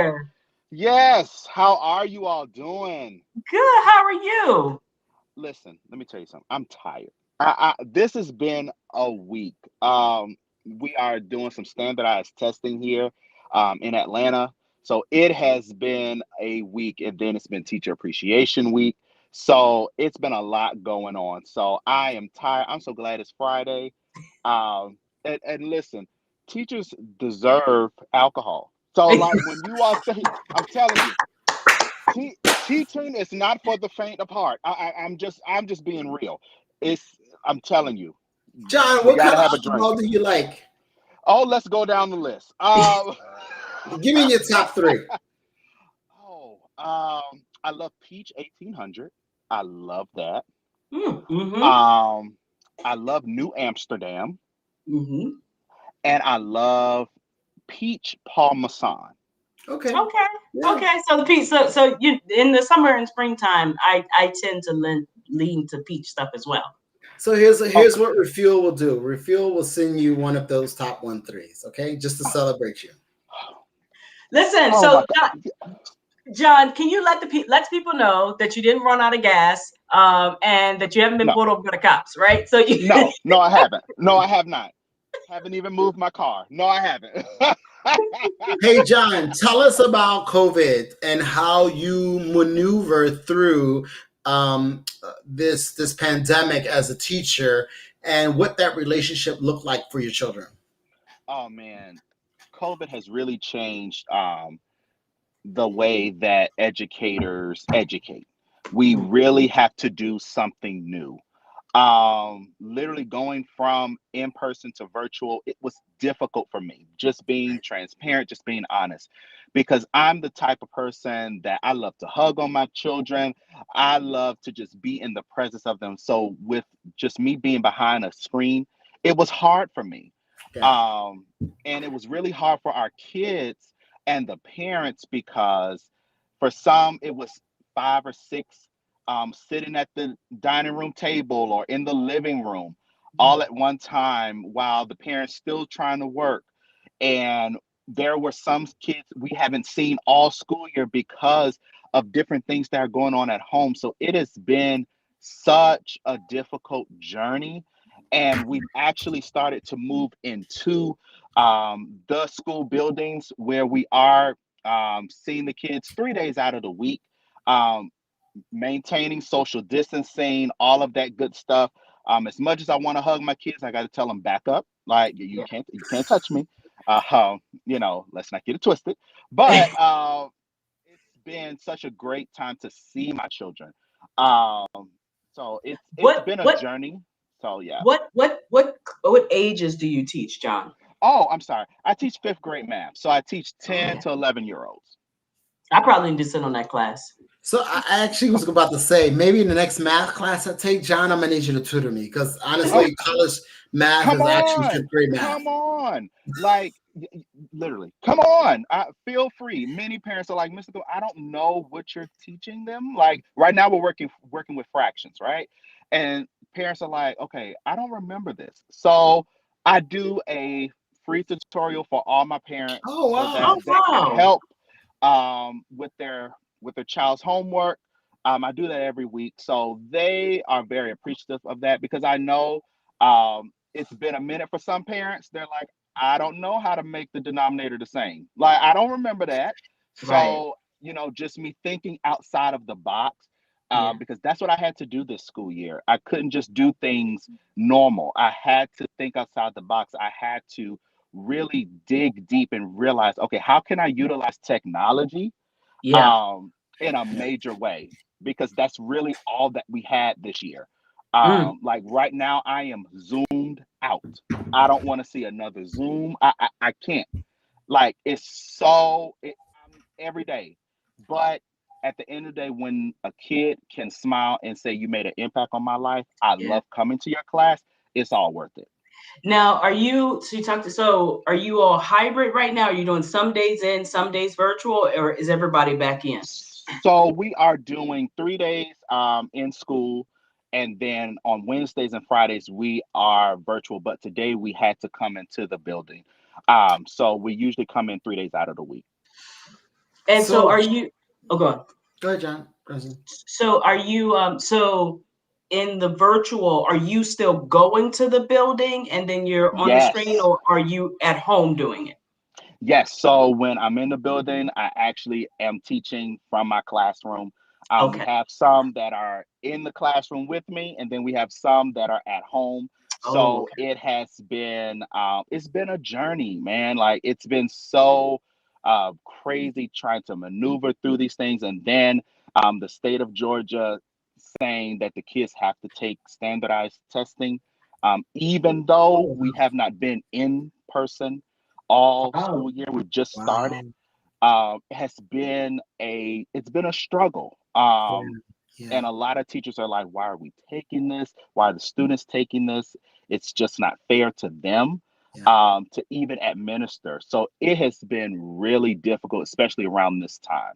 Yes. How are you all doing? Good. How are you? Listen, let me tell you something. I'm tired. This has been a week. We are doing some standardized testing here in Atlanta. So it has been a week, and then it's been Teacher Appreciation Week. So it's been a lot going on. So I am tired. I'm so glad it's Friday. And listen, teachers deserve alcohol. So like when you all say, I'm telling you, teaching is not for the faint of heart. I'm just being real. I'm telling you. John, what kind of alcohol do you like? Oh, let's go down the list. Give me your top 3. I love Peach 1800. I love that. Mm-hmm. I love New Amsterdam. Mm-hmm. And I love Peach Parmesan. Okay. Yeah. Okay. So the peach. So you in the summer and springtime, I tend to lean to peach stuff as well. So here's what Refuel will do. Refuel will send you one of those top 1-3s, okay? Just to celebrate you. Listen, John, can you let people know that you didn't run out of gas, and that you haven't been pulled over by the cops, right? So No, I haven't. No, I have not. Haven't even moved my car. No, I haven't. Hey, John, tell us about COVID and how you maneuver through this pandemic as a teacher, and what that relationship looked like for your children. Oh man, COVID has really changed the way that educators educate. We really have to do something new. Literally going from in-person to virtual, it was difficult for me, just being transparent, just being honest, because I'm the type of person that I love to hug on my children. I love to just be in the presence of them. So with just me being behind a screen, it was hard for me. Yeah. Um, and it was really hard for our kids and the parents because for some it was five or six sitting at the dining room table or in the living room all at one time while the parents still trying to work. And there were some kids we haven't seen all school year because of different things that are going on at home. So it has been such a difficult journey. And we've actually started to move into the school buildings where we are seeing the kids 3 days out of the week, um, maintaining social distancing, all of that good stuff. As much as I want to hug my kids, I got to tell them back up. Like Yeah. you can't touch me. Let's not get it twisted. But it's been such a great time to see my children. Um, so it's What been a what journey. So yeah. what ages do you teach, John? Oh, I'm sorry. I teach fifth grade math. So I teach 10 Okay. to 11-year-olds. I probably need to sit on that class. So I actually was about to say maybe in the next math class I take, John, I'm gonna need you to tutor me because Oh, honestly, college math come is actually on. fifth grade math. Come on. Like, literally, come on. Feel free. Many parents are like, Mr. Go, I don't know what you're teaching them. Like, right now, we're working with fractions, right? And parents are like, okay, I don't remember this. So I do a free tutorial for all my parents Oh so wow. that Oh they can wow. help with their child's homework. I do that every week. So they are very appreciative of that because I know it's been a minute for some parents. They're like, I don't know how to make the denominator the same. Like, I don't remember that. Right. So, just me thinking outside of the box, Yeah. because that's what I had to do this school year. I couldn't just do things normal. I had to think outside the box. I had to really dig deep and realize, okay, how can I utilize technology Yeah. um, in a major way? Because that's really all that we had this year. Mm. Like right now, I am zoomed out. I don't want to see another Zoom. I can't. Like I'm every day. But at the end of the day, when a kid can smile and say you made an impact on my life, I Yeah. love coming to your class. It's all worth it. Now, are you all hybrid right now? Are you doing some days in, some days virtual, or is everybody back in? So we are doing 3 days in school, and then on Wednesdays and Fridays we are virtual. But today we had to come into the building, so we usually come in 3 days out of the week. And so So are you, oh, go on. go ahead, John. Go ahead. So are you, so in the virtual, are you still going to the building and then you're on the screen, Yes. or are you at home doing it? Yes, so when I'm in the building, I actually am teaching from my classroom. We Okay. have some that are in the classroom with me, and then we have some that are at home. Oh, So okay. it's been a journey, man. Like it's been so crazy trying to maneuver through these things, and then the state of Georgia saying that the kids have to take standardized testing, even though Oh, we have not been in person all wow. school year. We've just started. Wow. It's been a struggle. Yeah. Yeah. And a lot of teachers are like, why are we taking this? Why are the students taking this? It's just not fair to them Yeah. to even administer. So it has been really difficult, especially around this time.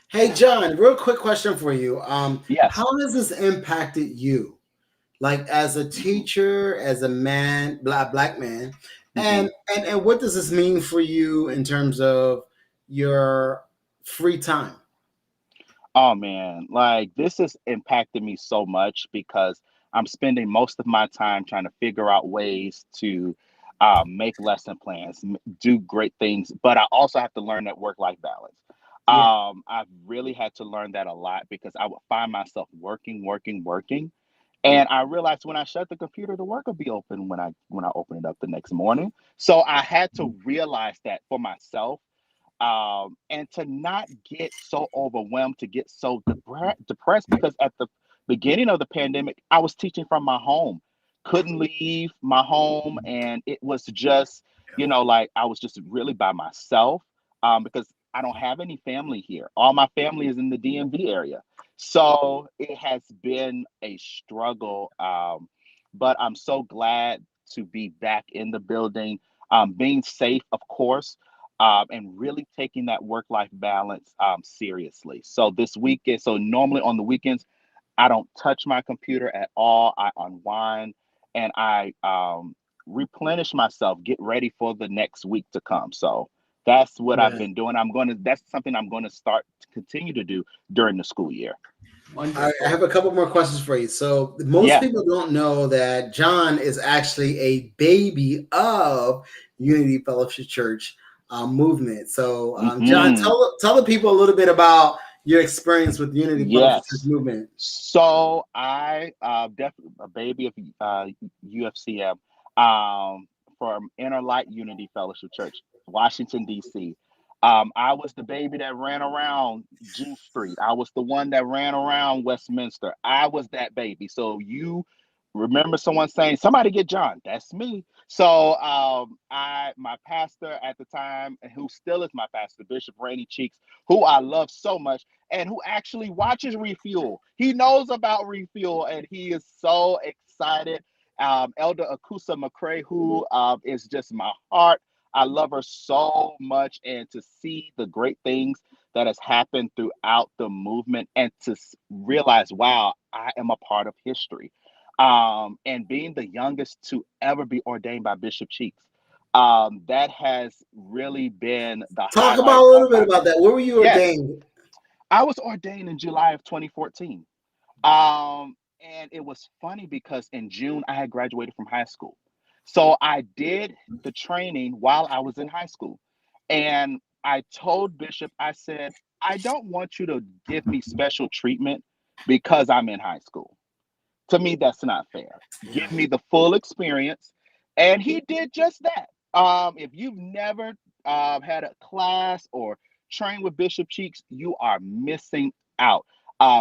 Hey John, real quick question for you. Yes. How has this impacted you? Like as a teacher, as a man, black man, hmm and what does this mean for you in terms of your free time? Oh man, like this has impacted me so much because I'm spending most of my time trying to figure out ways to make lesson plans, do great things, but I also have to learn that work-life balance. Yeah. I've really had to learn that a lot because I would find myself working, working, working, and I realized when I shut the computer, the work will be open when I open it up the next morning. So I had to realize that for myself, and to not get so overwhelmed, to get so depressed, because at the beginning of the pandemic, I was teaching from my home, couldn't leave my home, and it was just Like I was just really by myself, because I don't have any family here. All my family is in the DMV area. So it has been a struggle. But I'm so glad to be back in the building, being safe, of course, and really taking that work life balance seriously. So this weekend, so normally on the weekends, I don't touch my computer at all. I unwind and I replenish myself, get ready for the next week to come. So that's what I've Yeah. been doing. That's something I'm going to start to continue to do during the school year. All right, I have a couple more questions for you. So most Yeah. people don't know that John is actually a baby of Unity Fellowship Church movement. So John, Hmm. tell the people a little bit about your experience with Unity Fellowship Church Yes. movement. So I definitely a baby of UFCM, from Inner Light Unity Fellowship Church, Washington D.C. I was the baby that ran around G Street. I was the one that ran around Westminster. I was that baby. So you remember someone saying, "Somebody get John." That's me. So my pastor at the time, and who still is my pastor, Bishop Rainey Cheeks, who I love so much, and who actually watches Refuel. He knows about Refuel, and he is so excited. Elder Akusa McCrae, who is just my heart. I love her so much, and to see the great things that has happened throughout the movement, and to realize, wow, I am a part of history. And being the youngest to ever be ordained by Bishop Cheeks, that has really been the Talk about highlight a of little bit my. about that. Where were you Yes, ordained? I was ordained in July of 2014. And it was funny because in June I had graduated from high school. So I did the training while I was in high school. And I told Bishop, I said, I don't want you to give me special treatment because I'm in high school. To me, that's not fair. Yeah. Give me the full experience. And he did just that. If you've never had a class or trained with Bishop Cheeks, you are missing out.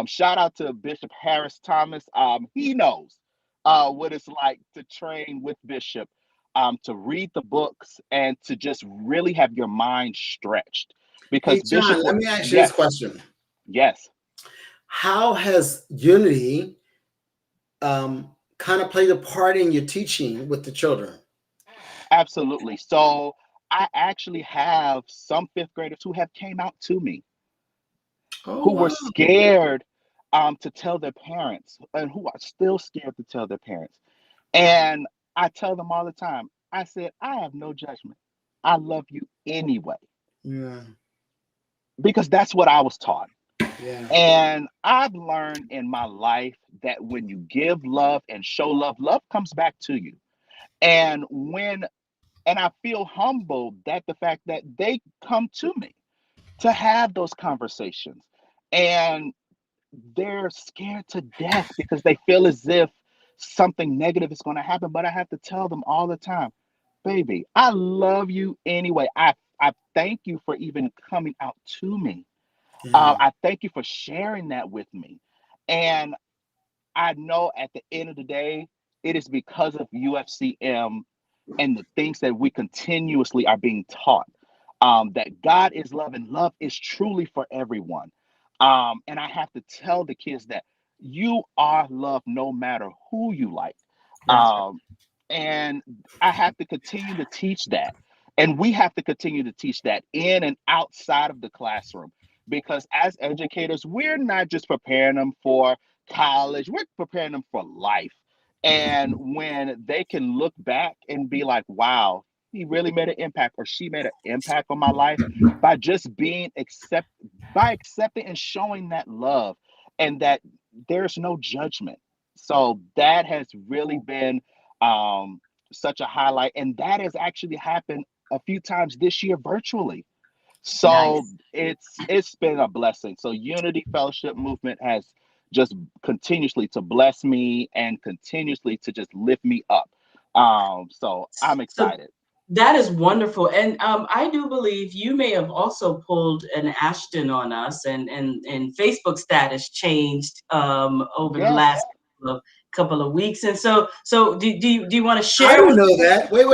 Shout out to Bishop Harris Thomas. He knows what it's like to train with Bishop, to read the books, and to just really have your mind stretched. Hey Because Bishop, John, let me ask you this yes, question. yes. How has Unity kind of played a part in your teaching with the children? Absolutely. So I actually have some fifth graders who have came out to me, Oh who were wow. scared to tell their parents, and who are still scared to tell their parents. And I tell them all the time, I said, I have no judgment. I love you anyway, Yeah. because that's what I was taught. Yeah. And I've learned in my life that when you give love and show love, love comes back to you. And I feel humbled that the fact that they come to me to have those conversations, and they're scared to death because they feel as if something negative is going to happen. But I have to tell them all the time, baby, I love you anyway. I thank you for even coming out to me. Yeah. I thank you for sharing that with me. And I know at the end of the day, it is because of UFCM and the things that we continuously are being taught, that God is love and love is truly for everyone. And I have to tell the kids that you are loved no matter who you like. Right. Um, and I have to continue to teach that. And we have to continue to teach that in and outside of the classroom. Because as educators, we're not just preparing them for college, we're preparing them for life. And when they can look back and be like, wow, he really made an impact, or she made an impact on my life by just by accepting and showing that love, and that there's no judgment. So that has really been um, such a highlight. And that has actually happened a few times this year virtually. So Nice. it's been a blessing. So Unity Fellowship Movement has just continuously to bless me and continuously to just lift me up. So I'm So excited. that is wonderful. And I do believe you may have also pulled an Ashton on us, and Facebook status changed over the Yes. last couple of weeks. And so do you want to I share didn't with know that. Wait.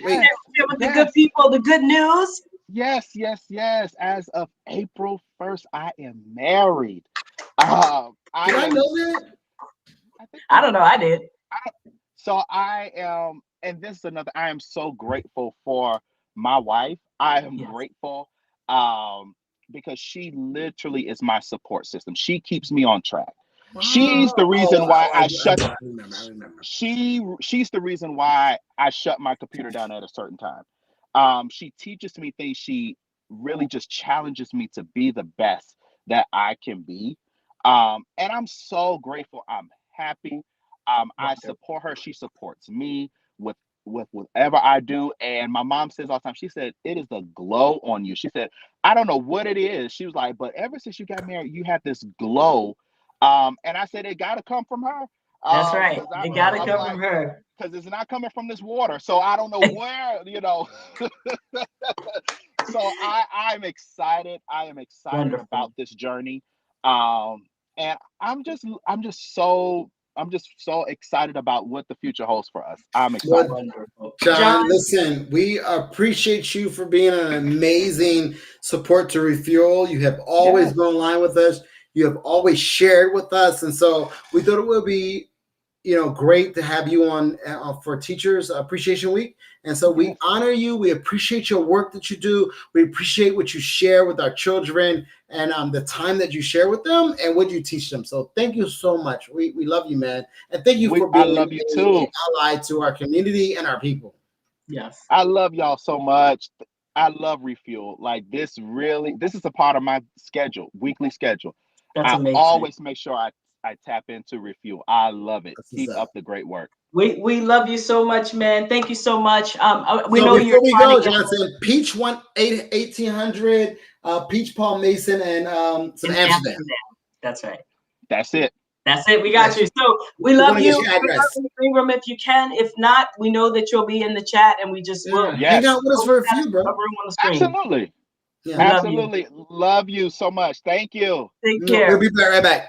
Yes. share with the good people the good news? Yes. As of April 1st, I am married. I Did I am. know that? I think I don't know. I did. so. I am, and this is another. I am so grateful for my wife. I am Yes. grateful, um, because she literally is my support system. She keeps me on track. She's the reason why I shut. I remember. She's the reason why I shut my computer down at a certain time. She teaches me things. She really just challenges me to be the best that I can be. And I'm so grateful. I'm happy. I support her. She supports me with whatever I do. And my mom says all the time, she said, it is the glow on you. She said, I don't know what it is. She was like, but ever since you got married, you have this glow. And I said, it got to come from her. That's right. Because It got to I'm come like, from her. because it's not coming from this water. So I don't know where, So I'm excited. I am excited Wonderful. about this journey. And I'm just so excited about what the future holds for us. I'm excited. Wonderful. John, listen, we appreciate you for being an amazing support to Refuel. You have always been in line with us. You have always shared with us. And so we thought it would be, great to have you on for Teachers Appreciation Week. And so we honor you. We appreciate your work that you do. We appreciate what you share with our children and the time that you share with them and what you teach them. So thank you so much. We love you, man. And thank you for I being love you too. an ally to our community and our people. Yes. I love y'all so much. I love Refuel. Like this is a part of my schedule, weekly schedule. That's I amazing. always make sure I tap into Refuel. I love it. Keep up the great work. We love you so much, man. Thank you so much. We So know before you're we trying go, to get Johnson, Peach 1800, Peach Paul Mason, and some in Amsterdam. That's right. That's it. That's it. We got you. So we We're love gonna you. get your address. In the green room if you can. If not, we know that you'll be in the chat, and we just will Hang out with us for a few, bro. room on the screen. Absolutely. Yeah. Absolutely. Love you so much. Thank you. Take care. We'll be right back.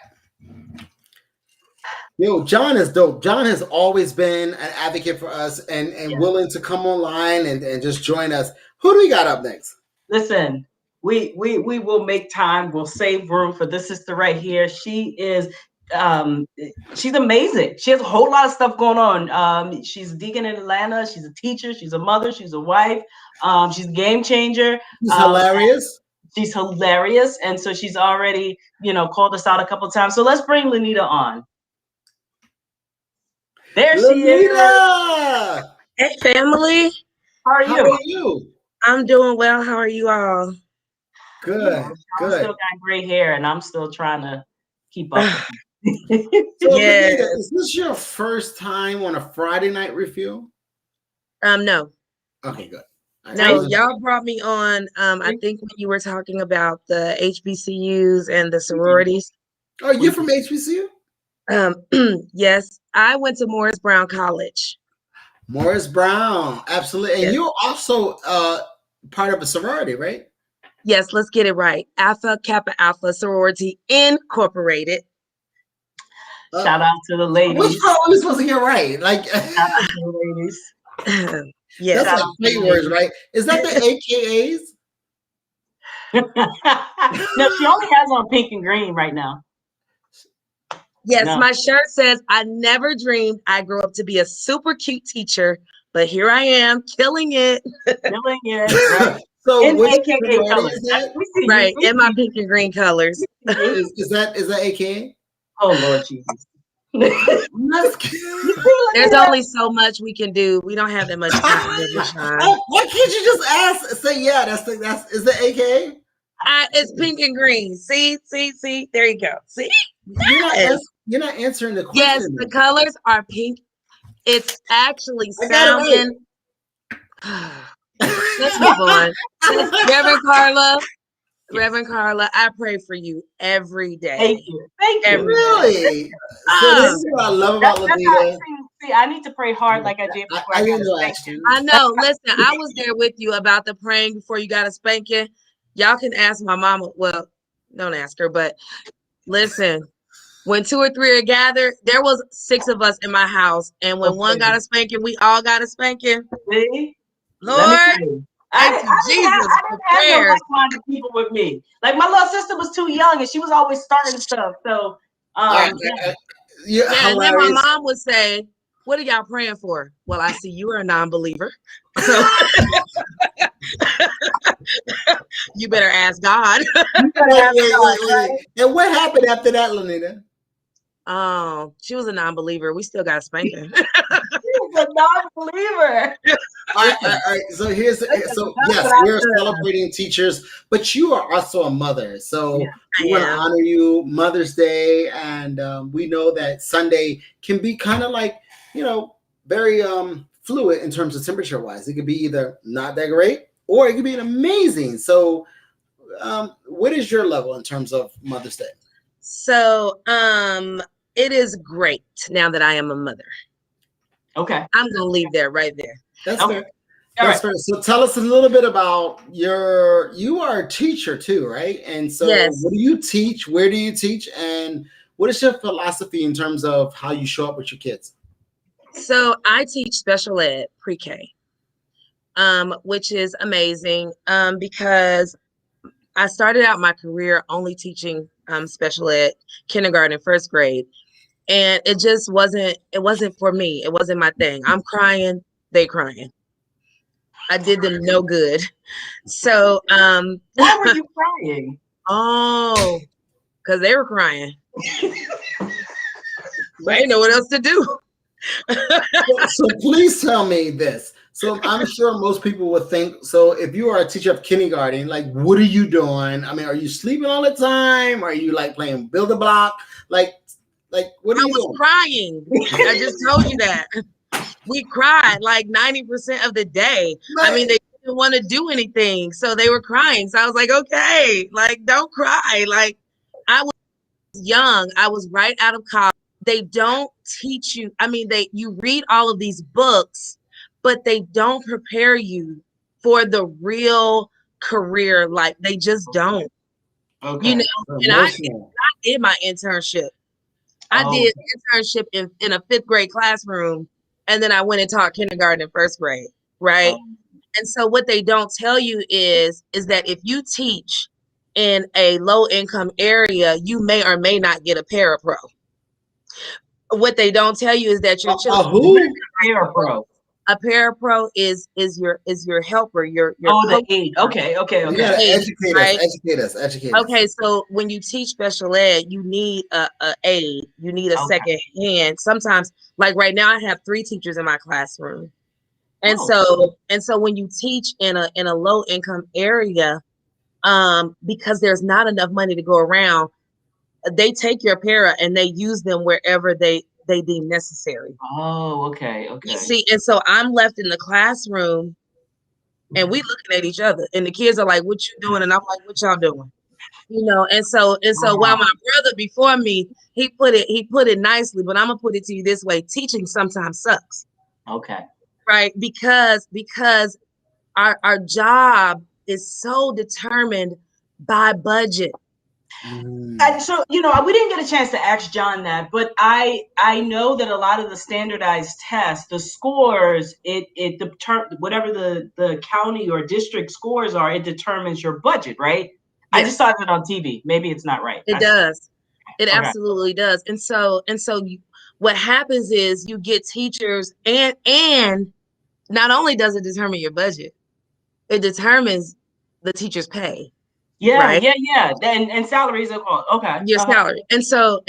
Yo, John is dope. John has always been an advocate for us and willing to come online and just join us. Who do we got up next? Listen, we will make time. We'll save room for this sister right here. She is she's amazing. She has a whole lot of stuff going on. She's a deacon in Atlanta. She's a teacher. She's a mother. She's a wife. She's a game changer. She's hilarious. She's hilarious. And so she's already, called us out a couple of times. So let's bring Lanita on. There she is. Hey, family. How are you? I'm doing well. How are you all? Good. I still got gray hair, and I'm still trying to keep up. So, Lanita, is this your first time on a Friday night Refuel? No. Okay, good. No, y'all brought me on. I think when you were talking about the HBCUs and the sororities. Oh, you're from HBCU? Yes, I went to Morris Brown College. Morris Brown, absolutely. And you're also part of a sorority, right? Yes, let's get it right. Alpha Kappa Alpha Sorority Incorporated. Shout out to the ladies. Which part are we supposed to get right? Like, shout out to the ladies. Yes. That's like big words, right? Is that the AKAs? No, she only has on pink and green right now. Yes, my shirt says, I never dreamed I grew up to be a super cute teacher, but here I am, killing it. Killing it, right? So in which AKA colors. Is that? Right, in my pink and green colors. Is that AKA? Oh, Lord Jesus. There's only so much we can do. We don't have that much time. Why can't you just ask? Say that's is that AKA? It's pink and green. See. There you go. See, you're not answering the question. Yes, the colors are pink. It's actually sounding. Let's move on. Reverend Carla, I pray for you every day. Thank you. Really? So this is what I love about Lanita. See, I need to pray hard like I did before I got a spanking. I know. Listen, I was there with you about the praying before you got a spanking. Y'all can ask my mama. Well, don't ask her, but listen, when 2 or 3 are gathered, there was 6 of us in my house. And when one got a spanking, we all got a spanking. See? Let me Lord, tell you. thank you, Jesus, I for didn't have no prayers. like-minded people with me. Like my little sister was too young and she was always starting stuff. So Yeah, yeah. yeah, Yeah, and then my hilarious. mom would say, "What are y'all praying for?" Well, I see you are a non-believer, so you better ask God. You better Wait, ask wait, God, wait, right? wait. And what happened after that, Lanita? Oh, she was a non-believer. We still got spanking. She's a non-believer. All right, all Listen, right, all right. So here's listen, so that's yes, what I we're said. celebrating teachers, but you are also a mother. So Yeah. we want to I am. honor you, Mother's Day, and we know that Sunday can be kind of like very fluid in terms of temperature wise. It could be either not that great or it could be amazing. So, what is your level in terms of Mother's Day? So, it is great now that I am a mother. Okay. I'm gonna leave that right there. That's Okay. fair. All That's right. fair. So tell us a little bit about you are a teacher too, right? And so Yes. what do you teach? Where do you teach? And what is your philosophy in terms of how you show up with your kids? So I teach special ed pre-K, which is amazing, because I started out my career only teaching special ed, kindergarten and first grade. And it just wasn't for me. It wasn't my thing. I'm crying, they crying. I did them no good. So Why were you crying? oh, because they were crying. I didn't know what else to do. So please tell me this. So I'm sure most people would think, so if you are a teacher of kindergarten, like what are you doing? I mean, are you sleeping all the time? Are you like playing build a block? Like what are I you was doing? crying. I just told you that. We cried like 90% of the day. I mean, they didn't want to do anything, so they were crying. So I was like, okay, like don't cry. Like I was young. I was right out of college. They don't teach you. I mean, you read all of these books, but they don't prepare you for the real career. Like they just don't. Okay. You know, and I Emotional. did my internship. I Oh, did internship in a fifth grade classroom, and then I went and taught kindergarten and first grade, right? And so what they don't tell you is that if you teach in a low income area, you may or may not get a parapro. What they don't tell you is that your children Who? parapro. a parapro is your helper, your Oh, the coach, aid. Okay. You gotta aid, educate us, right? educate us, educate us. Okay, so when you teach special ed, you need a aid, you need a Okay. second hand. Sometimes, like right now, I have 3 teachers in my classroom. And Oh. so when you teach in a low income area, because there's not enough money to go around, they take your para and they use them wherever they deem necessary. Oh, okay. You Okay. see, and so I'm left in the classroom and we looking at each other, and the kids are like, "What you doing?" And I'm like, "What y'all doing?" You know. And so while my brother before me, he put it nicely, but I'm gonna put it to you this way: teaching sometimes sucks, Okay. right? Because our job is so determined by budget. And so, we didn't get a chance to ask John that, but I know that a lot of the standardized tests, the scores, whatever the county or district scores are, it determines your budget, right? I just Yes, saw it on TV. Maybe it's not right. it does. It Okay. absolutely does. And so what happens is you get teachers, and not only does it determine your budget, it determines the teacher's pay, Yeah, right? yeah, yeah. And salaries are okay. Your salary. And so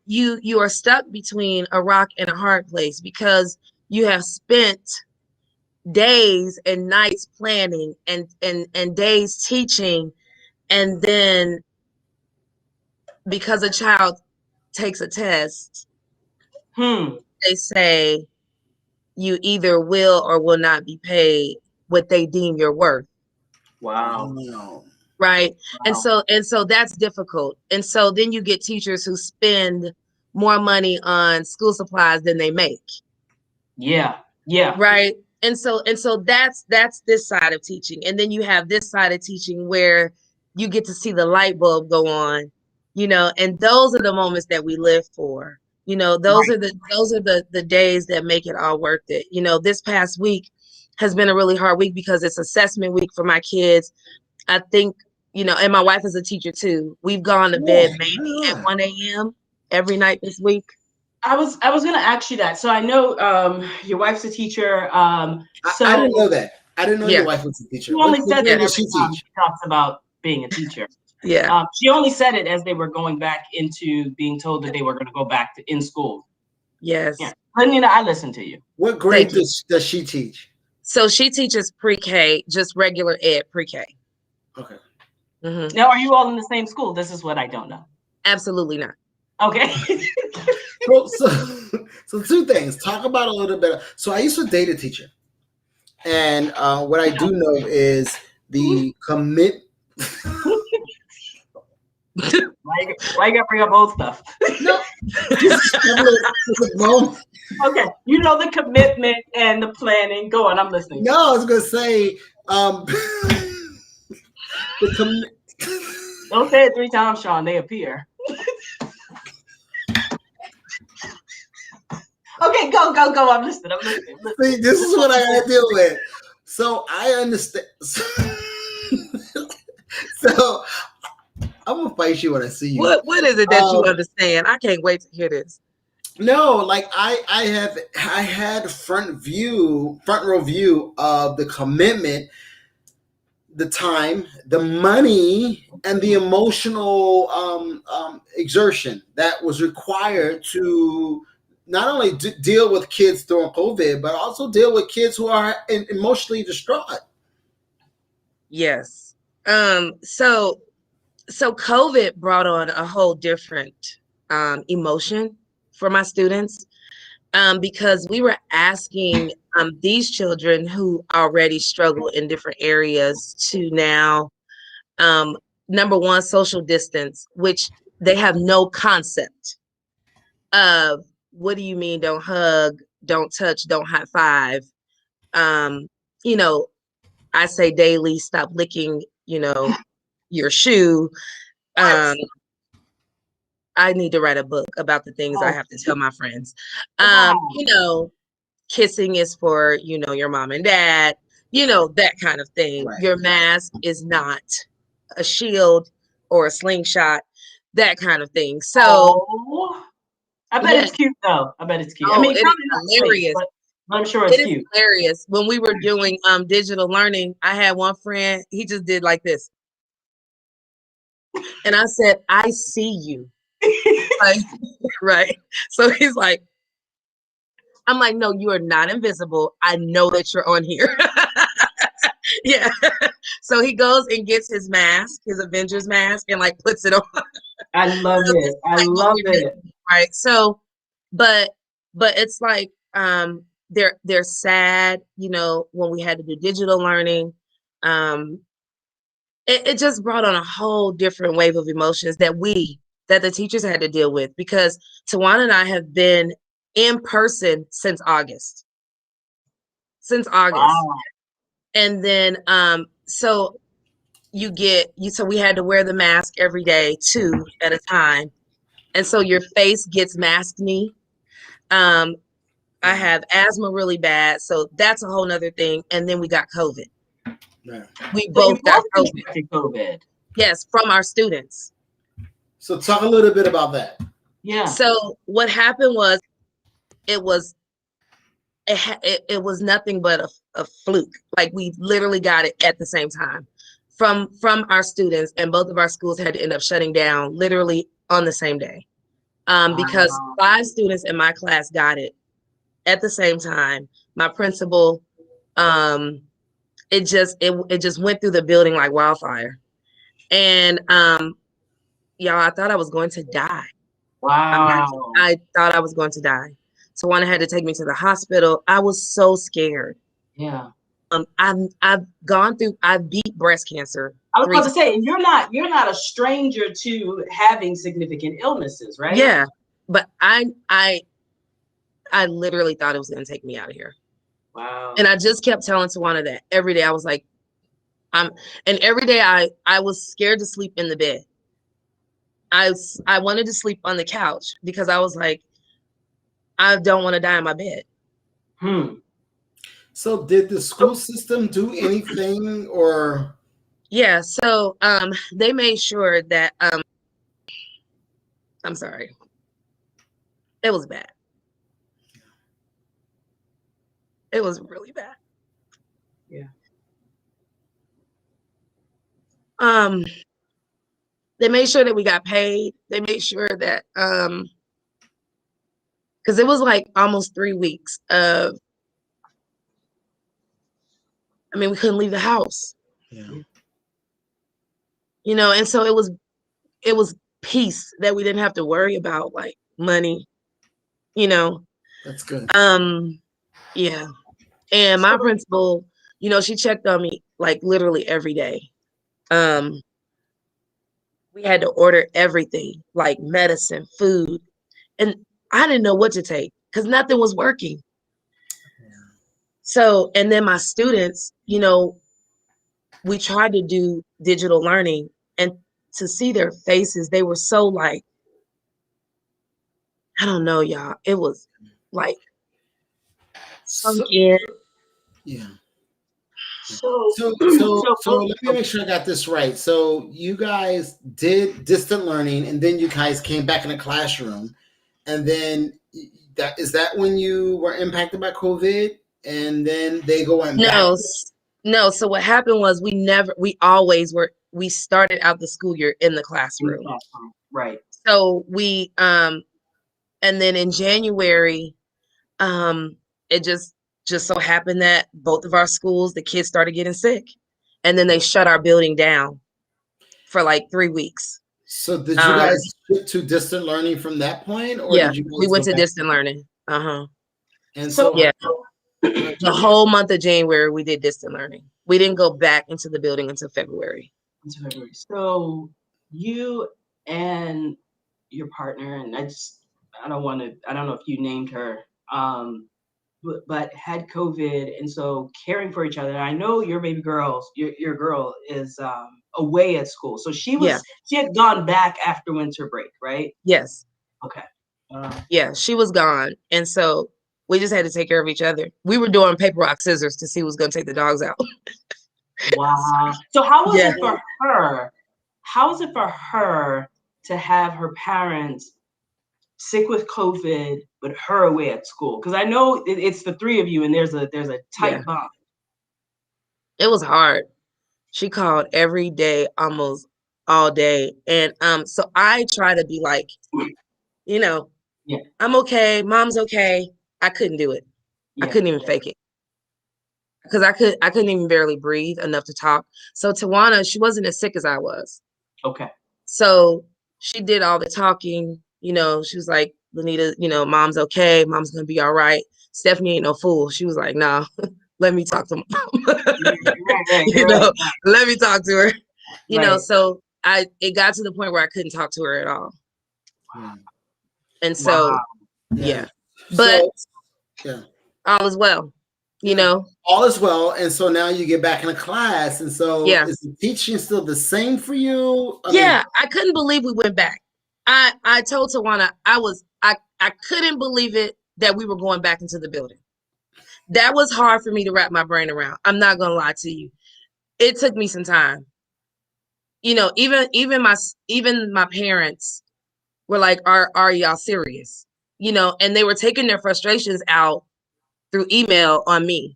you are stuck between a rock and a hard place because you have spent days and nights planning and days teaching, and then because a child takes a test, they say you either will or will not be paid what they deem your worth. Wow. Right. And Wow. so that's difficult. And so then you get teachers who spend more money on school supplies than they make. Yeah. Yeah. Right. And so that's this side of teaching. And then you have this side of teaching where you get to see the light bulb go on, and those are the moments that we live for. Those Right. are the days that make it all worth it. This past week has been a really hard week because it's assessment week for my kids. I think, and my wife is a teacher too. We've gone to bed maybe at 1 a.m. every night this week. I was going to ask you that. So I know your wife's a teacher. I didn't know that. I didn't know your wife was a teacher. She only said that every she time teach? she talks about being a teacher. Yeah. She only said it as they were going back into being told that they were going to go back to in school. Yes. Yeah. Lenina, I listen to you. What grade does she teach? So she teaches pre-K, just regular ed pre-K. Okay. Mm-hmm. Now, are you all in the same school? This is what I don't know. Absolutely not. Okay. So two things. Talk about a little bit. So I used to date a teacher. And what I do know is the commit. Why you gotta bring up old stuff? No. Okay, you know the commitment and the planning. Go on, I'm listening. No, I was gonna say Don't say it 3 times, Sean. They appear. Okay, go. I'm listening. See, this is what I gotta deal with. So I understand. So I'm gonna fight you when I see you. What is it that you understand? I can't wait to hear this. No, like I had front row view of the commitment, the time, the money, and the emotional exertion that was required to not only deal with kids during COVID, but also deal with kids who are emotionally distraught. Yes. So COVID brought on a whole different emotion for my students, because we were asking these children who already struggle in different areas to now, number one, social distance, which they have no concept of. What do you mean? Don't hug, don't touch, don't high five. I say daily, stop licking, your shoe. I need to write a book about the things I have to tell my friends. Kissing is for, your mom and dad, that kind of thing. Right. Your mask is not a shield or a slingshot, that kind of thing. So I bet it's cute though. I bet it's cute. I mean, it's hilarious. But I'm sure it's cute. It is hilarious. When we were doing digital learning, I had one friend, he just did like this. And I said, I see you. Like, right. So he's like, I'm like, no, you are not invisible. I know that you're on here. Yeah. So he goes and gets his mask, his Avengers mask, and like puts it on. I love it. I love it. Right. So, but it's like they're sad, when we had to do digital learning. It just brought on a whole different wave of emotions that the teachers had to deal with, because Tawana and I have been in person since August. Wow. And then so we had to wear the mask every day, 2 at a time. And so your face gets maskne. I have asthma really bad, so that's a whole nother thing. And then we got COVID. Yeah. We both got COVID. Yes, from our students. So talk a little bit about that. Yeah. So what happened was, it was nothing but a fluke. Like, we literally got it at the same time from our students, and both of our schools had to end up shutting down literally on the same day, because 5 students in my class got it at the same time. My principal, it just went through the building like wildfire, and y'all, I thought I was going to die. Wow. I thought I was going to die. So Tawana had to take me to the hospital. I was so scared. Yeah. I've beat breast cancer. I was about to say, you're not a stranger to having significant illnesses, right? Yeah. But I literally thought it was going to take me out of here. Wow. And I just kept telling Tawana that every day. I was like, and every day I was scared to sleep in the bed. I wanted to sleep on the couch because I was like, I don't want to die in my bed. So did the school system do anything or? Yeah, so they made sure that I'm sorry. It was bad. It was really bad. Yeah. They made sure that we got paid. They made sure that because it was like almost 3 weeks of, I mean, we couldn't leave the house. Yeah. You know, and so it was peace that we didn't have to worry about like money, you know. That's good. Yeah. And my principal, you know, she checked on me like literally every day. We had to order everything, like medicine, food, and I didn't know what to take because nothing was working. So, and then my students, you know, we tried to do digital learning, and to see their faces, they were so like, I don't know, y'all. It was like sunk So, in. yeah. So, So let me make sure I got this right. So you guys did distant learning, and then you guys came back in the classroom, and then that when you were impacted by COVID, and then they go back. No. So what happened was we started out the school year in the classroom. Right. So we and then in January, it just so happened that both of our schools, the kids started getting sick, and then they shut our building down for like 3 weeks. So did you guys shift to distant learning from that point, or Yeah, did you guys we went go to back? distant learning. And so Yeah, the whole month of January we did distant learning. We didn't go back into the building until February. So you and your partner, and I don't know if you named her, but had COVID, and so caring for each other. I know your baby girl, your girl is away at school, so she had gone back after winter break, right? Yes. Okay. Yeah, she was gone, and so we just had to take care of each other. We were doing paper, rock, scissors to see who was going to take the dogs out. Wow. So how was it for her? How was it for her to have her parents sick with COVID, but her away at school? Because I know it's the three of you, and there's a tight bond. It was hard. She called every day, almost all day, and so I try to be like, you know, I'm okay, mom's okay. I couldn't do it. I couldn't even fake it because I couldn't even barely breathe enough to talk. So Tawana, she wasn't as sick as I was. Okay. So she did all the talking. You know, she was like, Lanita, you know, mom's okay. Mom's gonna be all right. Stephanie ain't no fool. She was like, nah, let me talk to mom. You know, let me talk to her. You know, so it got to the point where I couldn't talk to her at all. And so, but all is well. You know, all is well, and so now you get back in a class, and so is the teaching still the same for you? I mean, I couldn't believe we went back. I told Tawana I couldn't believe it that we were going back into the building. That was hard for me to wrap my brain around. I'm not gonna lie to you. It took me some time. You know, even my parents were like, "Are y'all serious?" You know, and they were taking their frustrations out through email on me.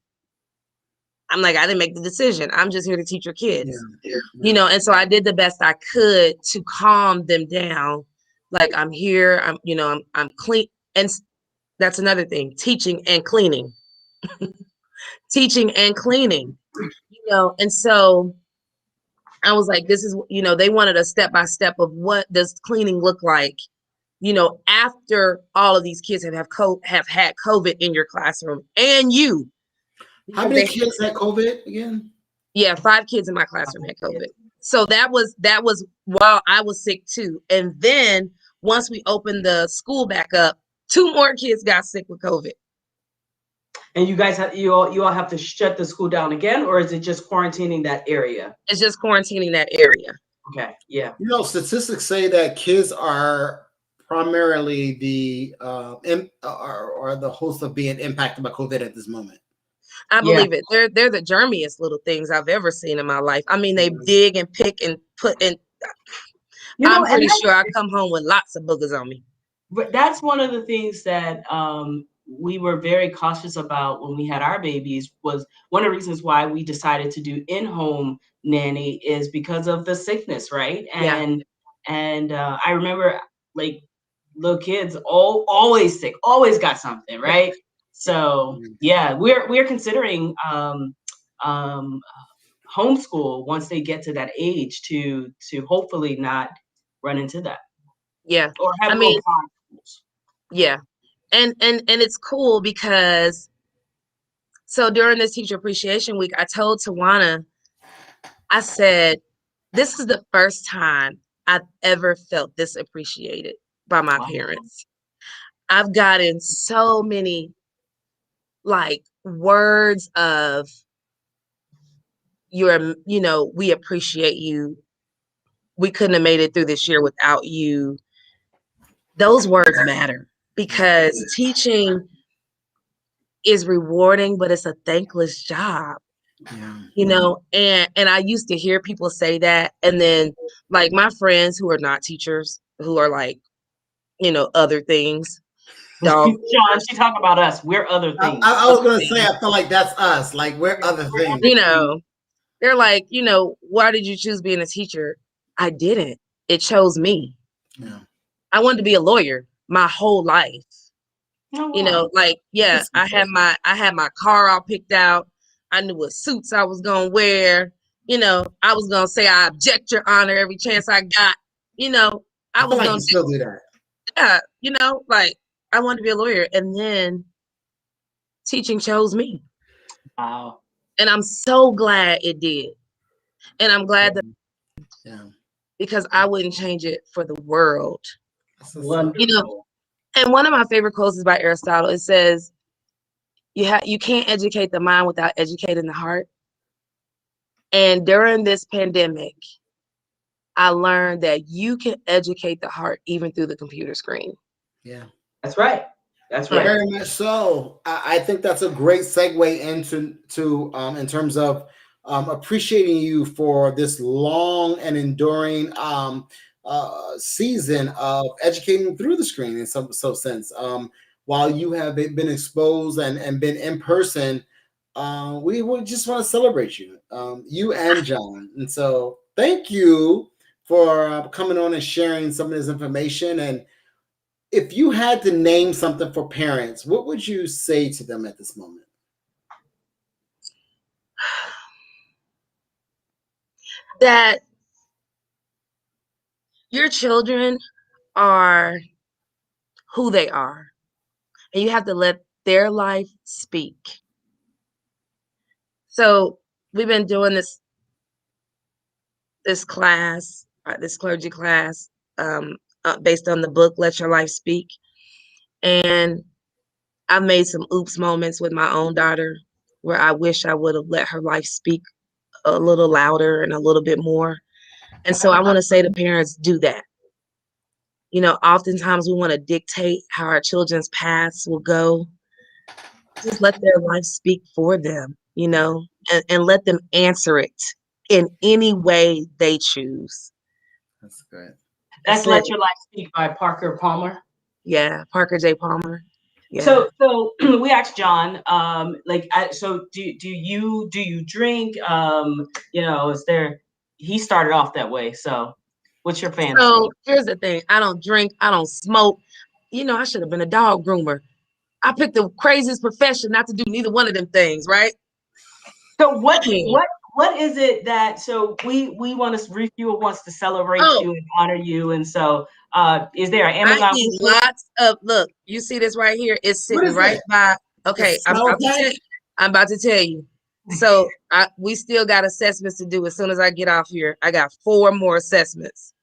I'm like, I didn't make the decision. I'm just here to teach your kids. You know, and so I did the best I could to calm them down. Like, I'm here, I'm clean. And that's another thing, teaching and cleaning. Teaching and cleaning, you know. And so I was like, this is, you know, they wanted a step-by-step of what does cleaning look like, you know, after all of these kids have had COVID in your classroom. And you. How many kids had COVID again? Yeah, 5 kids in my classroom had COVID. So that was while I was sick too. And then once we opened the school back up, 2 more kids got sick with COVID. And you guys you all have to shut the school down again, or is it just quarantining that area? It's just quarantining that area. Okay, yeah. You know, statistics say that kids are primarily the or the host of being impacted by COVID at this moment. I Yeah. believe it. They're the germiest little things I've ever seen in my life. I mean, they dig and pick and put in. I'm And pretty sure I come home with lots of boogers on me. but that's one of the things that we were very cautious about when we had our babies. Was one of the reasons why we decided to do in-home nanny is because of the sickness, right? Yeah. And I remember like little kids always sick, always got something, right? So yeah, we're considering um, homeschool once they get to that age to hopefully not run into that Yeah. or have I little mean, pod schools. yeah. And it's cool because so during this teacher appreciation week, I told Tawana, I said, this is the first time I've ever felt this appreciated by my Wow. parents. I've gotten so many like words of we appreciate you. We couldn't have made it through this year without you. Those words matter because teaching is rewarding, but it's a thankless job. And I used to hear people say that, and then like my friends who are not teachers, who are like, other things, dog John, she talking about us. We're other things. I was gonna say, I feel like that's us. Like we're other things. they're like, why did you choose being a teacher? I didn't. It chose me. Yeah. I wanted to be a lawyer my whole life. Oh, wow. I had my car all picked out. I knew what suits I was gonna wear. I was gonna say I object, Your Honor, every chance I got. I I was feel like gonna you still do that. like I wanted to be a lawyer, and then teaching chose me. Wow. And I'm so glad it did. And I'm glad that because I wouldn't change it for the world. Wonderful. And one of my favorite quotes is by Aristotle. It says, you can't educate the mind without educating the heart. And during this pandemic, I learned that you can educate the heart even through the computer screen. Yeah. That's right. That's right. Very much so. I think that's a great segue into in terms of appreciating you for this long and enduring season of educating through the screen in some sense. While you have been exposed and been in person, we would just want to celebrate you, you and John. And so thank you for coming on and sharing some of this information. And if you had to name something for parents, what would you say to them at this moment? That your children are who they are, and you have to let their life speak. So we've been doing this class, this clergy class, based on the book Let Your Life Speak. And I've made some oops moments with my own daughter where I wish I would have let her life speak a little louder and a little bit more. And so I want to say to parents, do that. Oftentimes we want to dictate how our children's paths will go. Just let their life speak for them, and let them answer it in any way they choose. That's good. That's Let Your Life Speak by Parker Palmer. Yeah, Parker J. Palmer. Yeah. So we asked John, so do you drink? Is there? He started off that way. So, what's your fantasy? So here's the thing: I don't drink, I don't smoke. I should have been a dog groomer. I picked the craziest profession not to do neither one of them things, right? So what is it that we want to Refuel wants to celebrate you and honor you, and so is there an Amazon? I eat lots of look. You see this right here? It's sitting right by. Okay, I'm about to tell you. So we still got assessments to do. As soon as I get off here, I got 4 more assessments.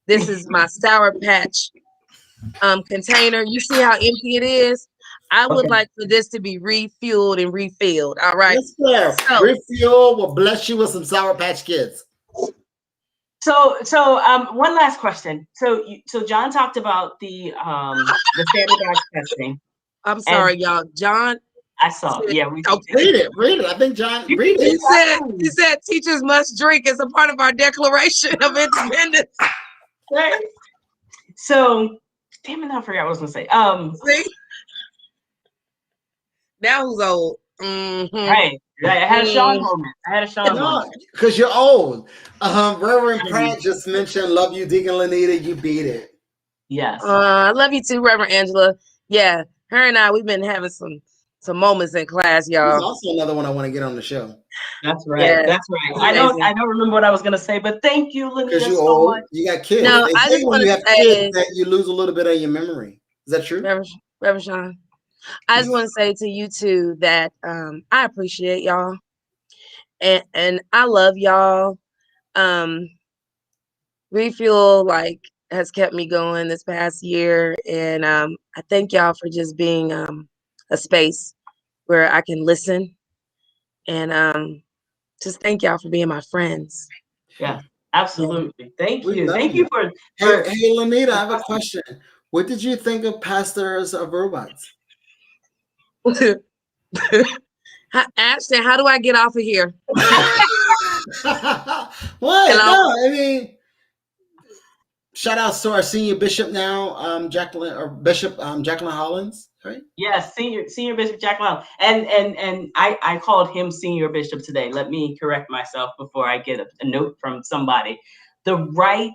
This is my Sour Patch container. You see how empty it is? I would like for this to be refueled and refilled. All right. Yes, sir. So, Refuel will bless you with some Sour Patch Kids. So one last question. So John talked about the standardized testing. I'm sorry, y'all. John I saw. Yeah, we Okay. Read it. Read it. I think John, read He it. said teachers must drink as a part of our Declaration of Independence. Right. So, damn it, I forgot what I was gonna say. See? Now who's old? Mm-hmm. Right. I had a Sean moment. No, because you're old. Reverend Pratt just mentioned, love you, Deacon Lanita. You beat it. Yes. I love you too, Reverend Angela. Yeah, her and I, we've been having some moments in class, There's y'all. also another one I want to get on the show. That's right. Yeah. That's right. I don't remember what I was gonna say, but thank you, Because Lanita, you're so old, much. you got kids. No, They I say just when want you to have say, kids that you lose a little bit of your memory. Is that true? Reverend Sean, I just want to say to you two that I appreciate y'all, and I love y'all. Refuel has kept me going this past year, and I thank y'all for just being a space where I can listen, and just thank y'all for being my friends. Yeah, absolutely. Thank We you. love Thank you. you for Hey, Lanita, I have a question. What did you think of Pastors of Robots? Ashton, how do I get off of here? What? Hello? No, I mean, shout out to our senior bishop now, Jacqueline Hollins, right? Yes, senior Bishop Jack Long. And I called him Senior Bishop today. Let me correct myself before I get a note from somebody. The right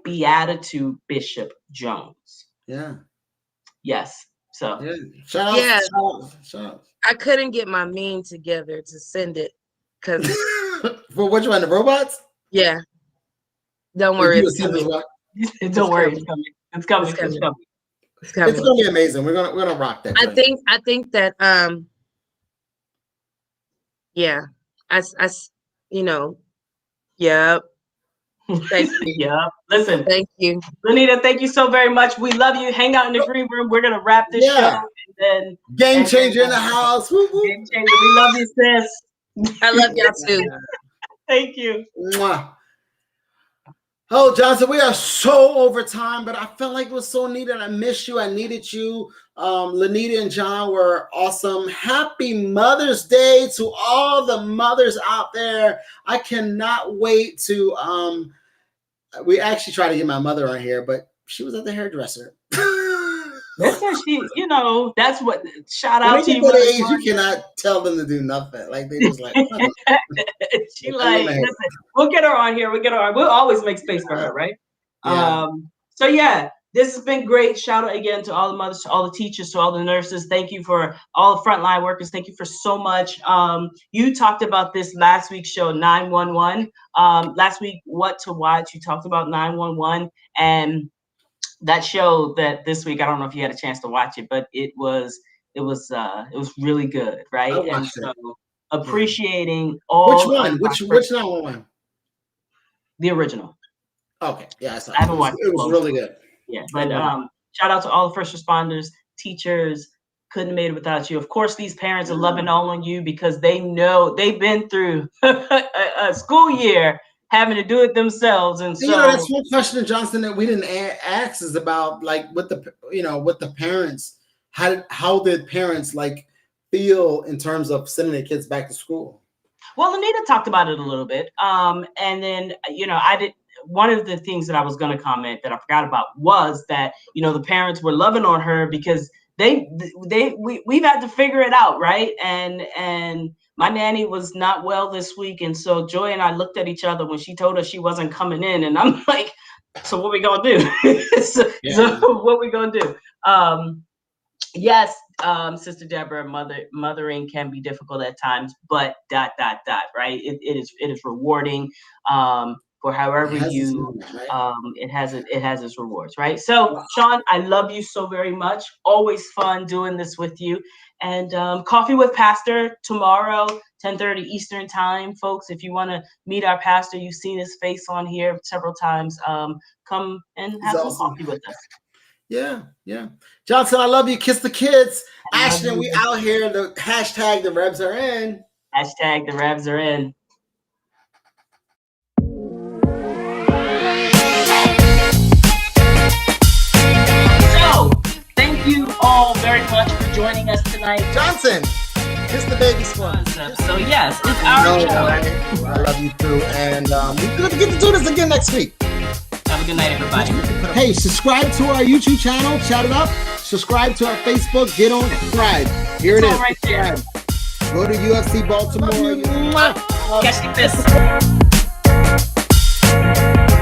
Beatitude Bishop Jones. Yeah. Yes. So Yeah. Shout out. I couldn't get my meme together to send it because For which one? The robots? yeah. Don't worry, it's coming. don't worry, it's coming. It's coming. It's coming. It's coming. It's coming. It's gonna be amazing. We're gonna rock that. I think that yeah. I yep. Thank you. Yeah. Listen, Thank you. Lanita, thank you so very much. We love you. Hang out in the green room. We're gonna wrap this show and then game changer in the house. Woo, woo. Game changer. We love you, sis. I love y'all too. Thank you. Mwah. Oh, Johnson, we are so over time, but I felt like it was so needed. I missed you. I needed you. Lanita and John were awesome. Happy Mother's Day to all the mothers out there. I cannot wait to we actually tried to get my mother on here, but she was at the hairdresser. Listen, that's what. Shout When out they to get you. to the age, you cannot tell them to do nothing. Like they just like. She like, listen, we'll get her on here. We'll always make space for her, right? Yeah. So yeah, this has been great. Shout out again to all the mothers, to all the teachers, to all the nurses. Thank you for all the frontline workers. Thank you for so much. You talked about this last week's show, 911. Last week, What to Watch. You talked about 911 and that show that this week, I don't know if you had a chance to watch it, but it was really good, right? I watched and so it. appreciating all. Which one? Which 911? The original. Okay, yeah, I saw it. I haven't watched It was really good. Yeah, but shout out to all the first responders, teachers. Couldn't have made it without you. Of course, these parents are loving all on you because they know they've been through a school year having to do it themselves, and so that's one question, Johnson, that we didn't ask is about like with the parents. How did parents like feel in terms of sending their kids back to school? Well, Anita talked about it a little bit, and then I did. One of the things that I was going to comment that I forgot about was that the parents were loving on her because we've had to figure it out, right? And my nanny was not well this week, and so Joy and I looked at each other when she told us she wasn't coming in, and I'm like, so what we gonna do? So what we gonna do? Yes, Sister Deborah, mothering can be difficult at times, but ... right? It is rewarding. For however it has its rewards, right? So Sean, I love you so very much. Always fun doing this with you. And Coffee with Pastor tomorrow, 10:30 Eastern time, folks. If you want to meet our pastor, you've seen his face on here several times. Come and have some coffee with us. Yeah. Johnson, I love you. Kiss the kids. Ashton, we out here. The hashtag the Revs are in. Hashtag the Revs are in. So, thank you all very much for joining us tonight. Johnson, kiss the baby squad. So yes, it's our show. I love you too, and we're gonna get to do this again next week. Have a good night, everybody. Hey, subscribe to our YouTube channel. Shout it up. Subscribe to our Facebook. Get on. Subscribe. Here it is. Right there. Go to UFC Baltimore. Catch the fist.